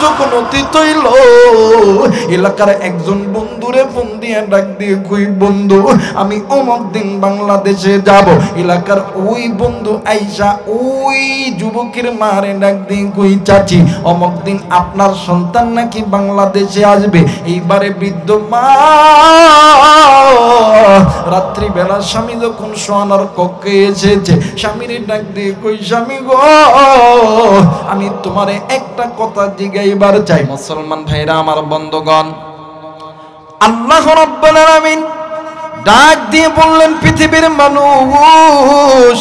যখন অতীত হইল, এলাকার একজন বন্ধুরে ফোন দিয়ে ডাক দিয়ে কই, বন্ধু আমি অমুক দিন বাংলাদেশে যাব। এলাকার ওই বন্ধু আইসা ওই যুবকের মারে ডাক দিয়ে কই, চাচি অমুক দিন আপনার সন্তান নাকি বাংলাদেশে আসবে। এইবারে বৃদ্ধ মা রাত্রিবেলা স্বামী যখন শোয়ানোর কক্ষে এসেছে, স্বামীর ডাক দিয়ে কই, স্বামী গো আমি তোমারে একটা কথা জিজ্ঞাইবার চাই। মুসলমান ভাইরা আমার বন্ধুগণ, আল্লাহ রাব্বুল আলামিন ডাক দিয়ে বললেন, পৃথিবীর মানুষ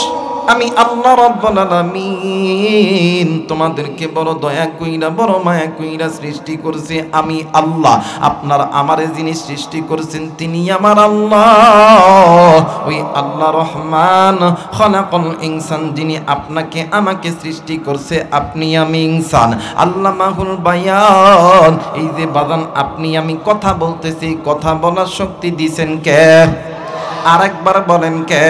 আমি আল্লাহ রাব্বুল আলামিন তোমাদেরকে বড় দয়া কইরা বড় মায়া কইরা সৃষ্টি করছি। আমি আল্লাহ, আপনার আমারে যিনি সৃষ্টি করেছেন তিনি আমার আল্লাহ। ওই আল্লাহ রহমান খলাকাল ইনসান, যিনি আপনাকে আমাকে সৃষ্টি করছে, আপনি আমি ইনসান। আল্লামাহুল বায়ান, এই যে বাদান আপনি আমি কথা বলতেছি, কথা বলার শক্তি দিছেন কে? আরেকবার বলেন কে?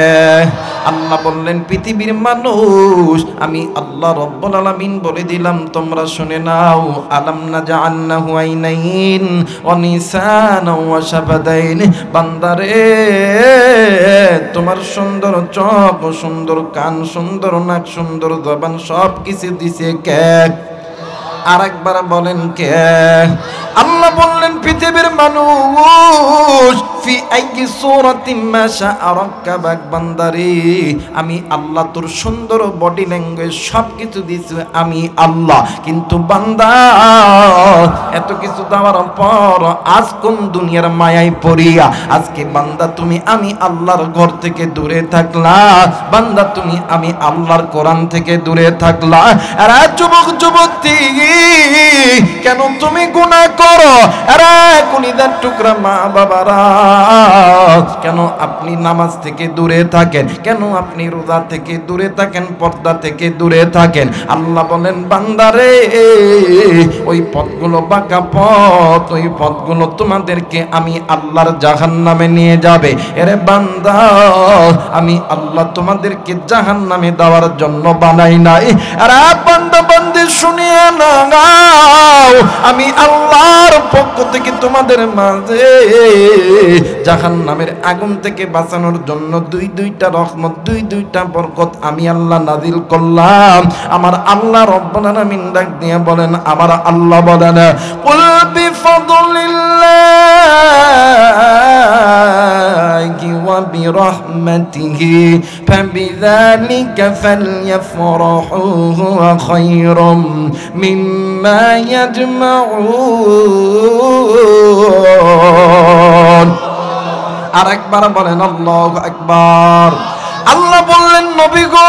আল্লাহ বললেন, পৃথিবীর মানুষ আমি আল্লাহ রব্বুল আলামিন বলে দিলাম, তোমরা শুনে নাও। আলাম নাজআলনাহু আইনাইন ওয়া নিসানাও ওয়া শাফাতাইন। বান্দারে তোমার সুন্দর চোখ, সুন্দর কান, সুন্দর নাক, সুন্দর জবান সব কিছু দিছে কে? আরেকবার বলেন কে? আল্লাহ বললেন, পৃথিবীর মানুষ ফি আইয়ি সূরাতিন মা শাআ রাক্কাবাক। বান্দারে আমি আল্লাহ তোর সুন্দর বডি ল্যাঙ্গুয়েজ সব কিছু দিছি আমি আল্লাহ। কিন্তু বান্দা এত কিছু দেওয়ার পর আজ কোন দুনিয়ার মায়ায় পড়িয়া আজকে বান্দা তুমি আমি আল্লাহর ঘর থেকে দূরে থাকলা। বান্দা তুমি আমি আল্লাহর কোরআন থেকে দূরে থাকলা। আর যুবক যুবতী কেন তুমি গুনাহ করো? আরে কলিজার টুকরা মা বাবারা, কেন আপনি নামাজ থেকে দূরে থাকেন? কেন আপনি রোজা থেকে দূরে থাকেন? পর্দা থেকে দূরে থাকেন? আল্লাহ বলেন, বান্দারে ওই পথগুলো বাঁকা পথ, ওই পথগুলো তোমাদেরকে আমি আল্লাহর জাহান্নামে নিয়ে যাবে। এরে বান্দা, আমি আল্লাহ তোমাদেরকে জাহান্নামে দেওয়ার জন্য বানাই নাই। আরে বান্দা বান্দি শুনিয়ে নাও, আমি আল্লাহর পক্ষ থেকে তোমাদের মাঝে জাহান্নামের আগুন থেকে বাঁচানোর জন্য দুইটা রহমত, দুইটা বরকত আমি আল্লাহ নাজিল করলাম। আমার আল্লাহ রব্বুল আলামিন ডাক দিয়ে বলেন, আমার আল্লাহ বলেন, কুল বিফাদলিল্লাহি ওয়া বিরহমাতিহি ফাবিযালিকা ফালইফরাহু হুয়া খায়রুম মিম্মা ইয়াজমাউন। আরেকবার বলেন আল্লাহু আকবার। আল্লাহ বললেন, নবী গো,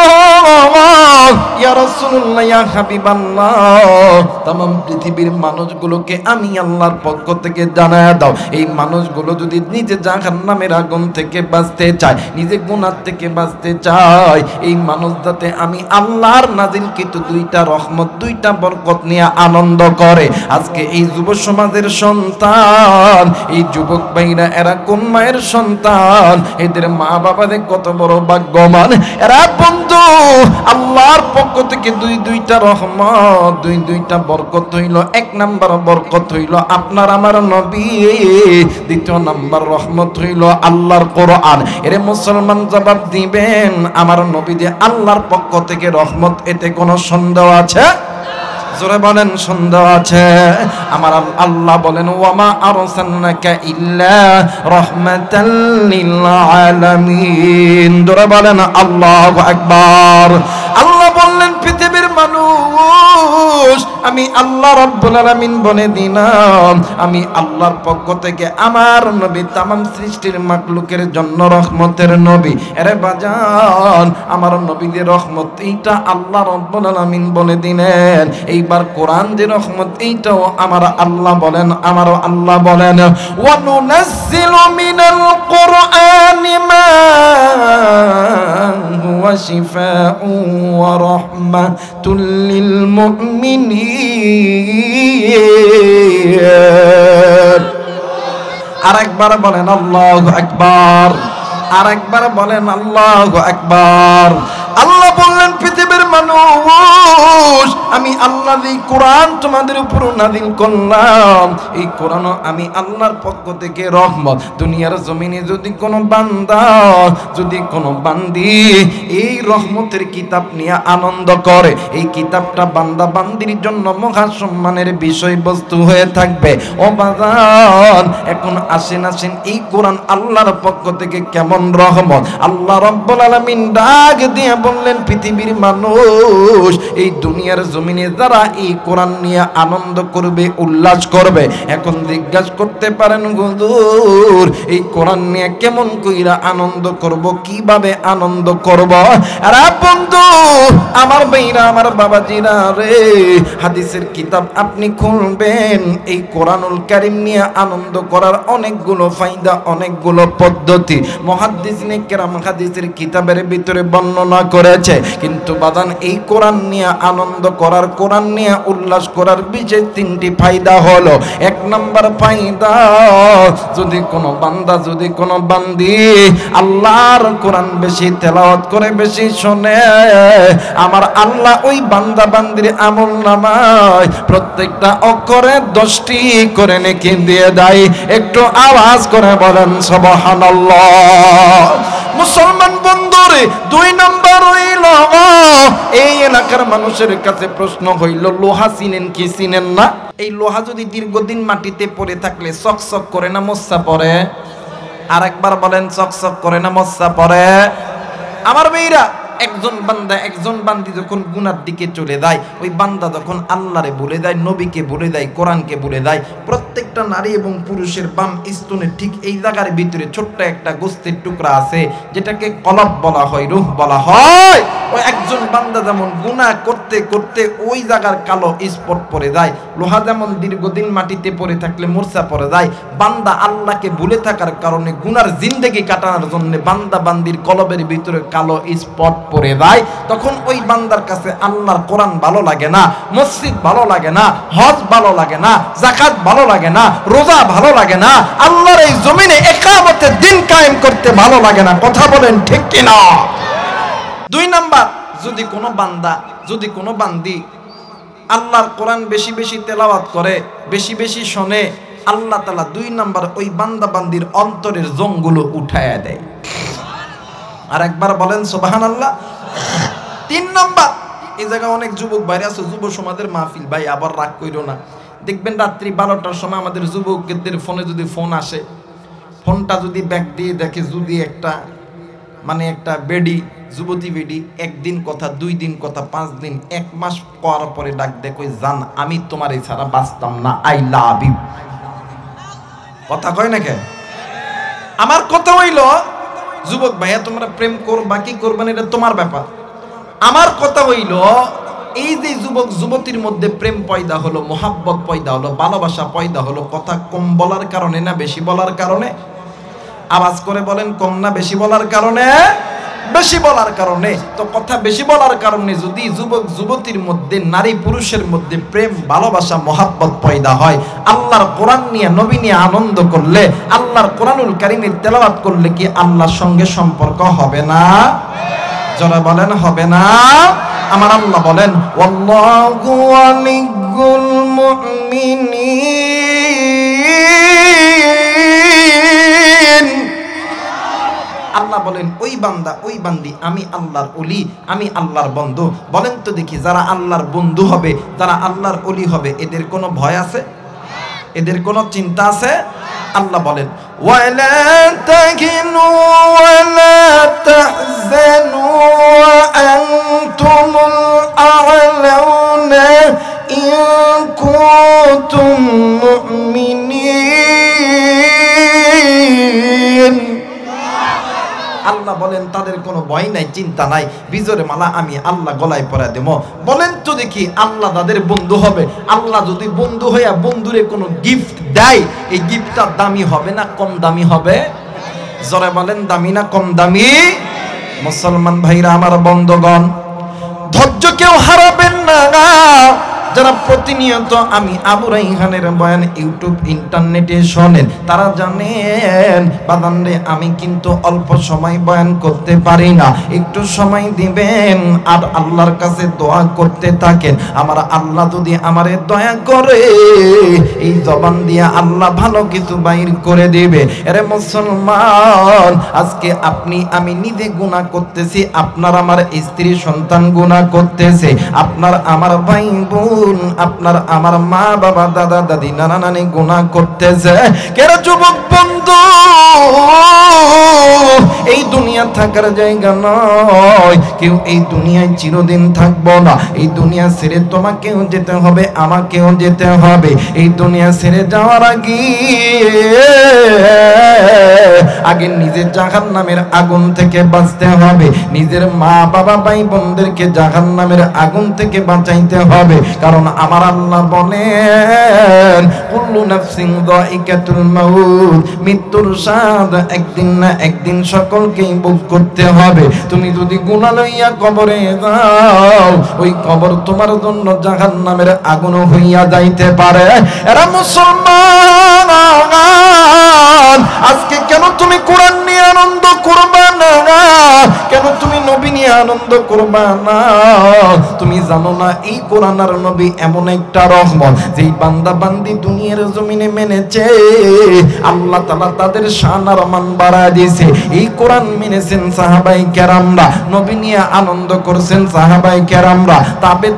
ইয়া রাসূলুল্লাহ, ইয়া হাবিবাল্লাহ, तमाम পৃথিবীর মানুষগুলোকে আমি আল্লাহর পক্ষ থেকে জানায়া দাও, এই মানুষগুলো যদি নিজে জাহান্নামের আগুন থেকে বাঁচতে চায়, নিজে গুনাহ থেকে বাঁচতে চায়, এই মানুষ যাতে আমি আল্লাহর নাজিলকৃত দুইটা রহমত, দুইটা বরকত নিয়ে আনন্দ করে। আজকে এই যুব সমাজের সন্তান, এই যুবক ভাইরা, এরা কোন মায়ের সন্তান? এদের মা বাবাদের কত বড় ভাগ্যবান এরা। বন্ধু, আল্লাহর পক্ষ থেকে দুইটা রহমত, দুইটা বরকত হইল। এক নাম্বার বরকত হইল আপনার আমার নবী, দ্বিতীয় নাম্বার রহমত হইল আল্লাহর কোরআন। এরে মুসলমান জবাব দিবেন, আমার নবী যে আল্লাহর পক্ষ থেকে রহমত, এতে কোনো সন্দেহ আছে? জোরে বলেন, সন্দেহ আছে? আমার আল্লাহ বলেন, ওয়ামা আরসালনাকা ইল্লা রাহমাতাল লিল আলামিন। জোরে বলেন আল্লাহু আকবার। আল্লাহ বললেন, পৃথিবীর মানুষ আমি আল্লাহ রাব্বুল আলামিন বলে দিলাম, আমি আল্লাহর পক্ষ থেকে আমার নবী तमाम সৃষ্টির মাখলুকের জন্য রহমতের নবী। আরে বাজান, আমার নবী যে রহমত, এইটা আল্লাহ রাব্বুল আলামিন বলে দিলেন। এইবার কোরআন যে রহমত, এইটাও আমার আল্লাহ বলেন, আমার আল্লাহ বলেন, ওয়া নুনাজ্জিলু মিনাল কুরআনি মা হুয়া শিফাউ ওয়া রাহমাতুল লিল মুমিনিন। আরেকবার বলেন আল্লাহু আকবার। আরেকবার বলেন আল্লাহু আকবার। আল্লাহ বললেন, পৃথিবীর মানুষ আমি আল্লাহ এই কোরআন তোমাদের উপর নাযিল করলাম, এই কোরআন আমি আল্লাহর পক্ষ থেকে রহমত। দুনিয়ার জমিনে যদি কোনো বান্দা, যদি কোনো বান্দি এই রহমতের কিতাব নিয়ে আনন্দ করে, এই কিতাবটা বান্দা বান্দির জন্য মহা সম্মানের বিষয়বস্তু হয়ে থাকবে। ও বাজান, এখন আসেন এই কোরআন আল্লাহর পক্ষ থেকে কেমন রহমত। আল্লাহ রাব্বুল আলামিন ডাক দিয়ে বললেন, পৃথিবীর মানুষ, এই দুনিয়ার জমিনে যারা এই কোরআন নিয়ে আনন্দ করবে, উল্লাস করবে, এখন জিজ্ঞাসা করতে পারেন হুজুর এই কোরআন নিয়ে কেমন কইরা আনন্দ করব, কিভাবে আনন্দ করব? আরে বন্ধু আমার ভাইরা, আমার বাবাজিরা রে, হাদিসের কিতাব আপনি খুলবেন, এই কোরআনুল কারীম নিয়ে আনন্দ করার অনেকগুলো ফায়দা, অনেকগুলো পদ্ধতি মুহাদ্দিসিনে কেরাম হাদিসের কিতাবের ভিতরে বর্ণনা করেছে। কিন্তু বাদান এই কোরআন নিয়ে আনন্দ করার, কোরআন নিয়ে উল্লাস করার বিশেষ তিনটি ফায়দা হলো। এক নাম্বার ফায়দা, যদি কোনো বান্দা, যদি কোনো বান্দি আল্লাহর কোরআন বেশি তেলাওয়াত করে, বেশি শোনে, আমার আল্লাহ ওই বান্দা বান্দির আমল নামায় প্রত্যেকটা অক্ষরে 10টি করে নেকি দিয়ে দেয়। একটু আওয়াজ করে বলেন সুবহানাল্লাহ। মুসলমান বন্ধুরে, 2 নম্বর হইল, এই এলাকার মানুষের কাছে প্রশ্ন হইল, লোহা চিনেন কি চিনেন না? এই লোহা যদি দীর্ঘদিন মাটিতে পড়ে থাকলে চকচক করে না মচ্ছা পড়ে? আর একবার বলেন, চকচক করে না মচ্ছা পড়ে? আমার মেয়েরা, একজন বান্দা, একজন বান্দি যখন গুনার দিকে চলে যায়, ওই বান্দা যখন আল্লাহরে ভুলে যায়, নবীকে ভুলে যায়, কোরআনকে ভুলে যায়, প্রত্যেকটা নারী এবং পুরুষের বাম স্তনের ঠিক এই জায়গার ভিতরে ছোট্ট একটা গোস্তের টুকরা আছে, যেটাকে কলব বলা হয়, রূহ বলা হয়। ওই একজন বান্দা যেমন গুনাহ করতে করতে ওই জায়গার কালো স্পট পড়ে যায়, লোহা যেমন দীর্ঘদিন মাটিতে পড়ে থাকলে মূর্ছা পড়ে যায়, বান্দা আল্লাহকে ভুলে থাকার কারণে গুনার জিন্দেগি কাটানোর জন্য বান্দা বান্দির কলবের ভিতরে কালো স্পট পড়ে যায়। তখন ওই বান্দার কাছে আল্লাহর কোরআন ভালো লাগে না, মসজিদ ভালো লাগে না, হজ ভালো লাগে না, যাকাত ভালো লাগে না, রোজা ভালো লাগে না, আল্লাহর এই জমিনে ইকামতের দিন কায়েম করতে ভালো লাগে না। কথা বলেন ঠিক কিনা? 2 নাম্বার, যদি কোনো বান্দা, যদি কোনো বান্দি আল্লাহর কোরআন বেশি বেশি তেলাওয়াত করে, বেশি বেশি শোনে, আল্লাহ তাআলা 2 নাম্বার ওই বান্দা বান্দির অন্তরের জংগুলো উঠায়া দেয়। আর একবার বলেন সুবহানাল্লাহ। 3 নাম্বার, এই জায়গায় অনেক যুবক ভাই আছে, যুব সমাজের মাহফিল, ভাই আবার রাগ কইরো না। দেখবেন রাত্রি 12টার সময় আমাদের যুবকদের ফোনে যদি ফোন আসে, ফোনটা যদি ব্যাক দিয়ে দেখে, যদি একটা একটা বেডি, যুবতী বেডি, 1 দিন কথা, 2 দিন কথা, 5 দিন, 1 মাস করার পরে ডাক দেখো, জান আমি তোমার এই ছাড়া বাঁচতাম না, আই লাভ ইউ। কথা কয় না কে? আমার কথা হইল, যুবক ভাইয়া তোমরা প্রেম করবা কি করবা না এটা তোমার ব্যাপার। আমার কথা হইল, এই যে যুবক যুবতীর মধ্যে প্রেম পয়দা হলো, মোহাব্বত পয়দা হলো, ভালোবাসা পয়দা হলো, কথা কম বলার কারণে না বেশি বলার কারণে? আওয়াজ করে বলেন, কম না বেশি বলার কারণে? বেশি বলার কারণে। তো কথা বেশি বলার কারণে যদি যুবক যুবতীর মধ্যে, নারী পুরুষের মধ্যে প্রেম, ভালোবাসা, মোহাব্বত পয়দা হয়, আল্লাহর কোরআন নিয়ে, নবী নিয়ে আনন্দ করলে, আল্লাহর কোরআনুল কারীমের তেলাওয়াত করলে কি আল্লাহর সঙ্গে সম্পর্ক হবে না? যারা বলেন হবে না? আমার আল্লাহ বলেন, ওয়াল্লাহু ওয়ালিয়্যুল মুমিনিন। আল্লাহ বলেন, ওই বান্দা, ওই বান্দি আমি আল্লাহর ওলি, আমি আল্লাহর বন্ধু। বলেন তো দেখি, যারা আল্লাহর বন্ধু হবে, যারা আল্লাহর ওলি হবে, এদের কোনো ভয় আছে? এদের কোনো চিন্তা আছে? আল্লাহ বলেন, ওয়ালা তাহিনু ওয়ালা তাহজানু ওয়া আনতুমুল আ'লাউনা ইন কুনতুম মুমিনিন। আল্লাহ বলেন, তাদের কোনো ভয় নাই, চিন্তা নাই, বিজরে মালা আমি আল্লাহ গলায় পরা দেব। বলেন তো দেখি, আল্লাহ তাদের বন্ধু হবে, আল্লাহ যদি বন্ধু হইয়া বন্ধুরে কোনো গিফট দেয়, এই গিফটটা দামি হবে না কম দামি হবে? জোরে বলেন, দামি না কম দামি? মুসলমান ভাইরা আমার, বন্ধুগণ, ধৈর্য কেউ হারাবেন না, যারা প্রতিনিয়ত আমি আবু রাইহানের বয়ান ইউটিউব ইন্টারনেটে শোনেন, তারা জানেন বাদান রে আমি কিন্তু অল্প সময় বয়ান করতে পারি না। একটু সময় দিবেন আর আল্লাহর কাছে দোয়া করতে থাকেন। আমার আল্লাহ যদি আমারে দয়া করে এই জবান দিয়ে আল্লাহ ভালো কিছু বাইর করে দিবে। আরে মুসলমান, আজকে আপনি আমি নিজে গুনাহ করতেছি, আপনার আমার স্ত্রী সন্তান গুনাহ করতেছে, আপনার আমার ভাই বোন, আপনার আমার মা বাবা দাদা দাদি নানা নানি গুনাহ করতেছে। কেন যুবক বন্ধু, এই দুনিয়া থাকার জায়গা নয়। কেউ এই দুনিয়ায় চিরদিন থাকবো না। এই দুনিয়া ছেড়ে তোমাকেও যেতে হবে, আমাকেও যেতে হবে। এই দুনিয়া ছেড়ে যাওয়ার আগে নিজের জাহান্নামের আগুন থেকে বাঁচতে হবে, নিজের মা বাবা ভাই বোনদেরকে জাহান্নামের আগুন থেকে বাঁচাইতে হবে। কারণ আমার আল্লাহ বলেন কুল্লু নাফসিন যায়িকাতুল মাউত, মৃত্যুর স্বাদ একদিন না একদিন সকলকেই ভোগ করতে হবে। তুমি যদি গুনাহ লইয়া কবরে যাও, ওই কবর তোমার জন্য জাহান্নামের আগুন হইয়া যাইতে পারে। এরা মুসলমান, আজকে কেন তুমি কোরআন নিয়ে আনন্দ করবা না? কেন তুমি নবী নিয়ে আনন্দ করবা না? তুমি জানো না এই কোরআন আর নবী এমন একটা রহমত, যেই বান্দা বান্দি দুনিয়ার জমিনে মেনেছে আল্লাহ তাআলা তাদের শান আর মান বাড়ায় দিয়েছে। এই কোরআন মেনেছেন সাহাবায়ে কেরামরা, নবী নিয়ে আনন্দ করছেন সাহাবায়ে কেরামরা, তাবে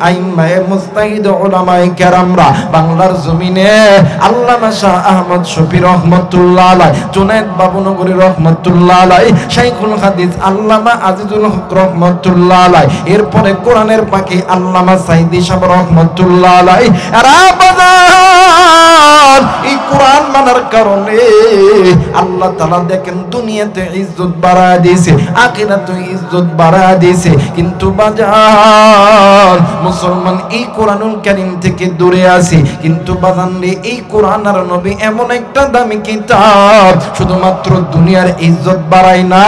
আইম্মায়ে মুজতাহিদ উলামায়ে কেরামরা। বাংলার জমিনে আল্লামা শাহ আহমদ শফি রহমাতুল্লাহ আলাইহি, জুনায়েদ বাবুনগরী রাহমাতুল্লাহ আলাইহি, শাইখুল হাদিস আল্লামা আজিজুল হক রাহমাতুল্লাহ আলাইহি, এরপরে কোরআনের পাখি আল্লামা সাইদি সাহেব রাহমাতুল্লাহ আলাইহি। এই কোরআন মানার কারণে আল্লাহ তাআলা দেখেন দুনিয়াতে ইজ্জত বাড়ায় দিয়েছে, আখিরাতে ইজ্জত বাড়ায় দিয়েছে। কিন্তু বাজার মুসলমান এই কোরআনুল কারীম থেকে দূরে আছে। কিন্তু বাজান রে, এই কোরআন আর নবী এমন একটা দামি কিতাব, শুধুমাত্র দুনিয়ার ইজ্জত বাড়ায় না,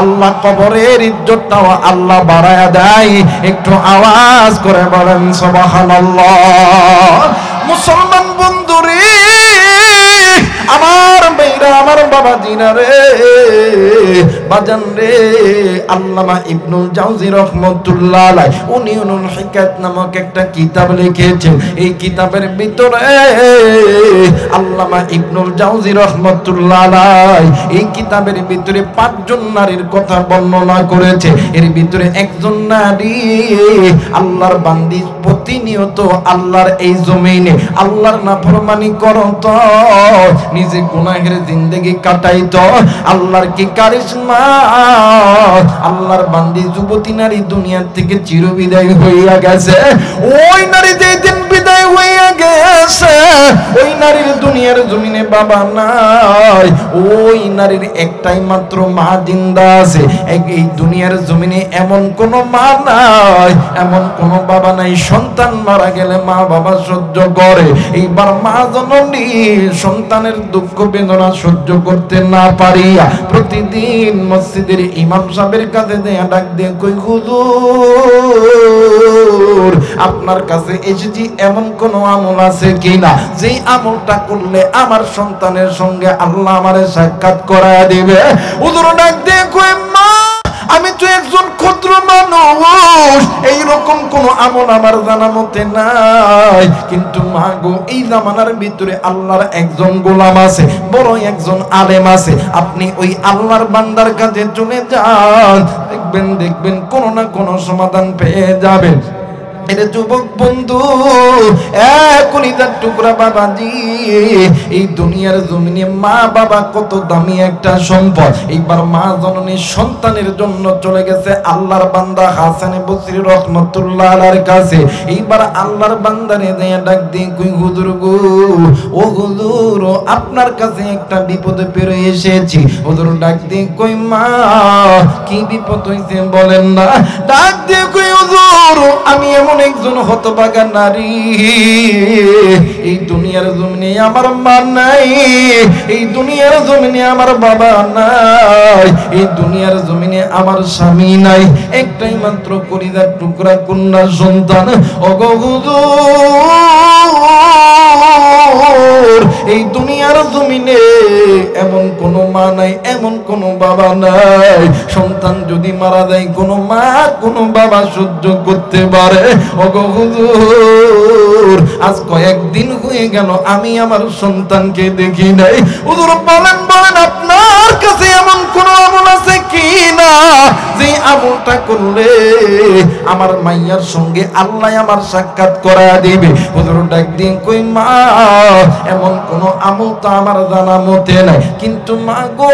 আল্লাহ কবরের ইজ্জতটাও আল্লাহ বাড়ায় দেয়। একটু আওয়াজ করে বলেন সুবহানাল্লাহ। মুসলমান বন্ধুরে, আমার ভাইরা, আমার বাবা জিনা রে, বাজান রে, আল্লামা ইবনুল জাওজি রাহমাতুল্লাহ আলাইহি উনিউনুল হিকায়াত নামক একটা কিতাব লিখেছেন। এই কিতাবের ভিতরে আল্লামা ইবনুল জাওজি রাহমাতুল্লাহ আলাইহি এই কিতাবের ভিতরে 5 জন নারীর কথা বর্ণনা করেছে। এর ভিতরে একজন নারী আল্লাহর বান্দি, প্রতিনিয়ত আল্লাহর এই জমিনে আল্লাহর নাফরমানি করত, নিজে গুনাহের জিন্দেগি কাটাইতো। আল্লাহর কি কারিশমা, আল্লাহর বান্দি যুবতী নারী দুনিয়া থেকে চিরবিদায় হইয়া গেছে। ওই নারী যেই দিন বিদায় হইয়া গেছে, ওই নারীর দুনিয়ার জমিনে বাবা নাই, ওই নারীর একটাই মাত্র মা জিন্দা আছে। এই দুনিয়ার জমিনে এমন কোন মা নাই, এমন কোন বাবা নাই, সন্তান মারা গেলে মা বাবা সহ্য করে। এইবার মা জননী সন্তানের দুঃখ বেদনা সহ্য করতে না পারিয়া প্রতিদিন মসজিদের ইমাম সাহেবের কাছে ডাক দিয়ে কই, হুজুর আপনার কাছে এসেছি, এমন কোন আমল আছে কিনা যেই আমলটা করলে আমার সন্তানের সঙ্গে আল্লাহ আমারে সাক্ষাৎ করায় দিবে? হুজুর ডাক দিয়ে কই, মা আমি তো একজন ক্ষুদ্র মানুষ, এইরকম কোন আমল আমার জানা মতে নাই। কিন্তু মা গো, এই জামানার ভিতরে আল্লাহর একজন গোলাম আছে, বড় একজন আলেম আছে, আপনি ওই আল্লাহর বান্দার কাছে চলে যান, দেখবেন কোনো না কোনো সমাধান পেয়ে যাবেন। এরে যুবক বন্ধু, কলিজার টুকরা বাবাজি, এই দুনিয়ার জমিনে মা বাবা কত দামি একটা সম্পদ। এইবার মা জননী সন্তানের জন্য চলে গেছে আল্লাহর বান্দা হাসান বসরি রহমাতুল্লাহ আলাইহির কাছে। এইবার আল্লাহর বান্দারে দিয়ে ডাক দিয়ে কই, হুজুর গো, ও হুজুর আপনার কাছে একটা বিপদে পেরে এসেছি। হুজুর ডাক দিয়ে কই, মা কি বিপদ হইছে বলেন না? ডাক দিয়ে কই, হুজুর আমি এমন এমন একজন হতভাগা নারী, এই দুনিয়ার জমিনে আমার মা নাই, এই দুনিয়ার জমিনে আমার বাবা নাই, এই দুনিয়ার জমিনে আমার স্বামী নাই, একটাই মাত্র কলিজার টুকরা কন্যা সন্তান। ওগো হুজুর, এই দুনিয়ার জমিনে এমন কোনো মা নাই, এমন কোনো বাবা নাই। সন্তান যদি মারা যায় কোনো মা কোনো বাবা সহ্য করতে পারে? ওগো হুজুর, আজ কয়েকদিন হয়ে গেল আমি আমার সন্তানকে দেখি নাই। হুজুর বলেন আপনার কাছে এমন কোন আমল আছে কি না যে আমলটা করলে আমার মাইয়ার সঙ্গে আল্লাহ আমার সাক্ষাৎ করা দিবে? হুজুর ডাক দিয়ে কই মা, এমন কোন আমল তো আমার জানা মতে নাই, কিন্তু মা গো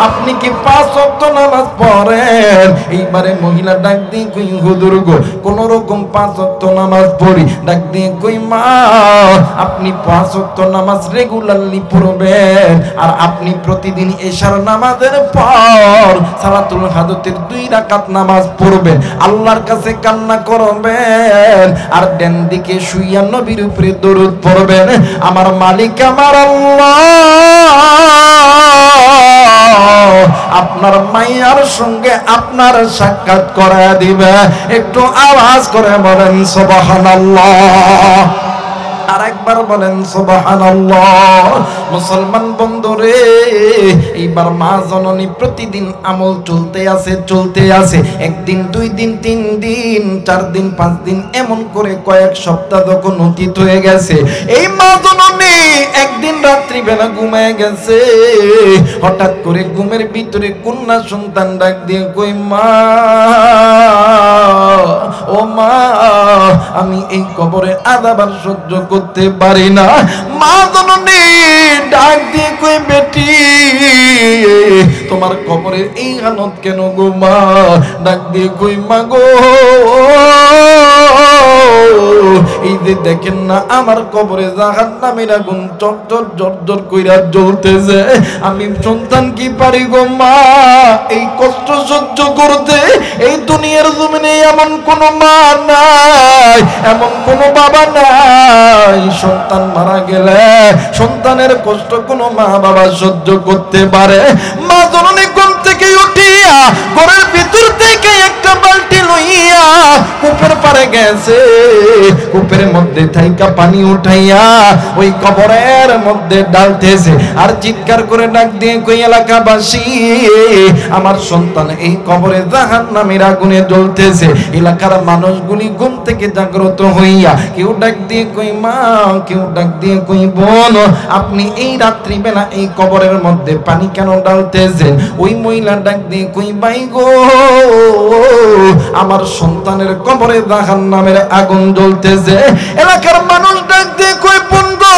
আপনি কি 5 ওয়াক্ত নামাজ পড়েন? এইবারে মহিলা ডাক দিয়ে কই হুজুর গো কোন রকম 5 ওয়াক্ত নামাজ পড়ি। ডাক দিয়ে কই মা, আপনি 5 ওয়াক্ত নামাজ রেগুলারলি পড়বেন, আর আপনি প্রতিদিন এশার নামাজের পর সালাতুল হাজতের 2 রাকাত নামাজ পড়বেন, আল্লাহর কাছে কান্না করবেন, আর ডান দিকে শুইয়া নবীর উপরে দরুদ পড়বেন। আমার মালিক আমার আল্লাহ আপনার মাইয়ার সঙ্গে আপনার সাক্ষাৎ করায় দিবে। একটু আওয়াজ করে বলেন সুবহানাল্লাহ, আর একবার বলেন সুবহানাল্লাহ। মুসলমান বন্ধুরে, এইবার মা জননী প্রতিদিন আমল চলতে আছে। একদিন 2 দিন 3 দিন 4 দিন 5 দিন এমন করে কয়েক সপ্তাহ যখন অতীত হয়ে গেছে, এই মা জননী একদিন রাত্রি বেলা ঘুমায় গেছে। হঠাৎ করে ঘুমের ভিতরে কন্যা সন্তান ডাক দিয়ে কই মা, ও মা, আমি এই কবরে আযাব আর সহ্য করতে পারি না। মা জননী ডাক দিয়ে কই বেটি, তোমার কবরের এই হালত কেন গো মা? ডাক দিয়ে কই মা গো, এই যে দেখেন না আমার কবরে জাহান্নামের আগুন চটচট জর্জর কইরা জ্বলতেছে, আমি সন্তান কি পারি গো মা এই কষ্ট সহ্য করতে? এই দুনিয়ার জমিনে এমন কোন মা নাই, এমন কোন বাবা নাই, সন্তান মারা গেলে সন্তানের কষ্ট কোন মা বাবা সহ্য করতে পারে? মা জননী ঘুম থেকে উঠিয়া ঘরের ভিতর থেকে একটা বালতি লইয়া কূপের পাড়ে গেছে, কূপের মধ্যে থাইকা পানি উঠাইয়া ওই কবরের মধ্যে ডালতেছে, আর চিৎকার করে ডাক দিয়ে কই এলাকাবাসী, আমার সন্তান এই কবরে জাহান্নামের আগুনে জ্বলতেছে। এলাকার মানুষগুলি ঘুম থেকে জাগ্রত হইয়া কেউ ডাক দিয়ে কই মা, কেউ ডাক দিয়ে কই বোন, আপনি এই রাত্রি বেলা এই কবরের মধ্যে পানি কেন ডালতেছেন? ওই মহিলা ডাক দিয়ে কই ভাই গো, আমার সন্তানের কবরে জাহান্নামের আগুন জ্বলতেছে। এলাকার মানুষ ডাক দিয়ে কই বোন গো,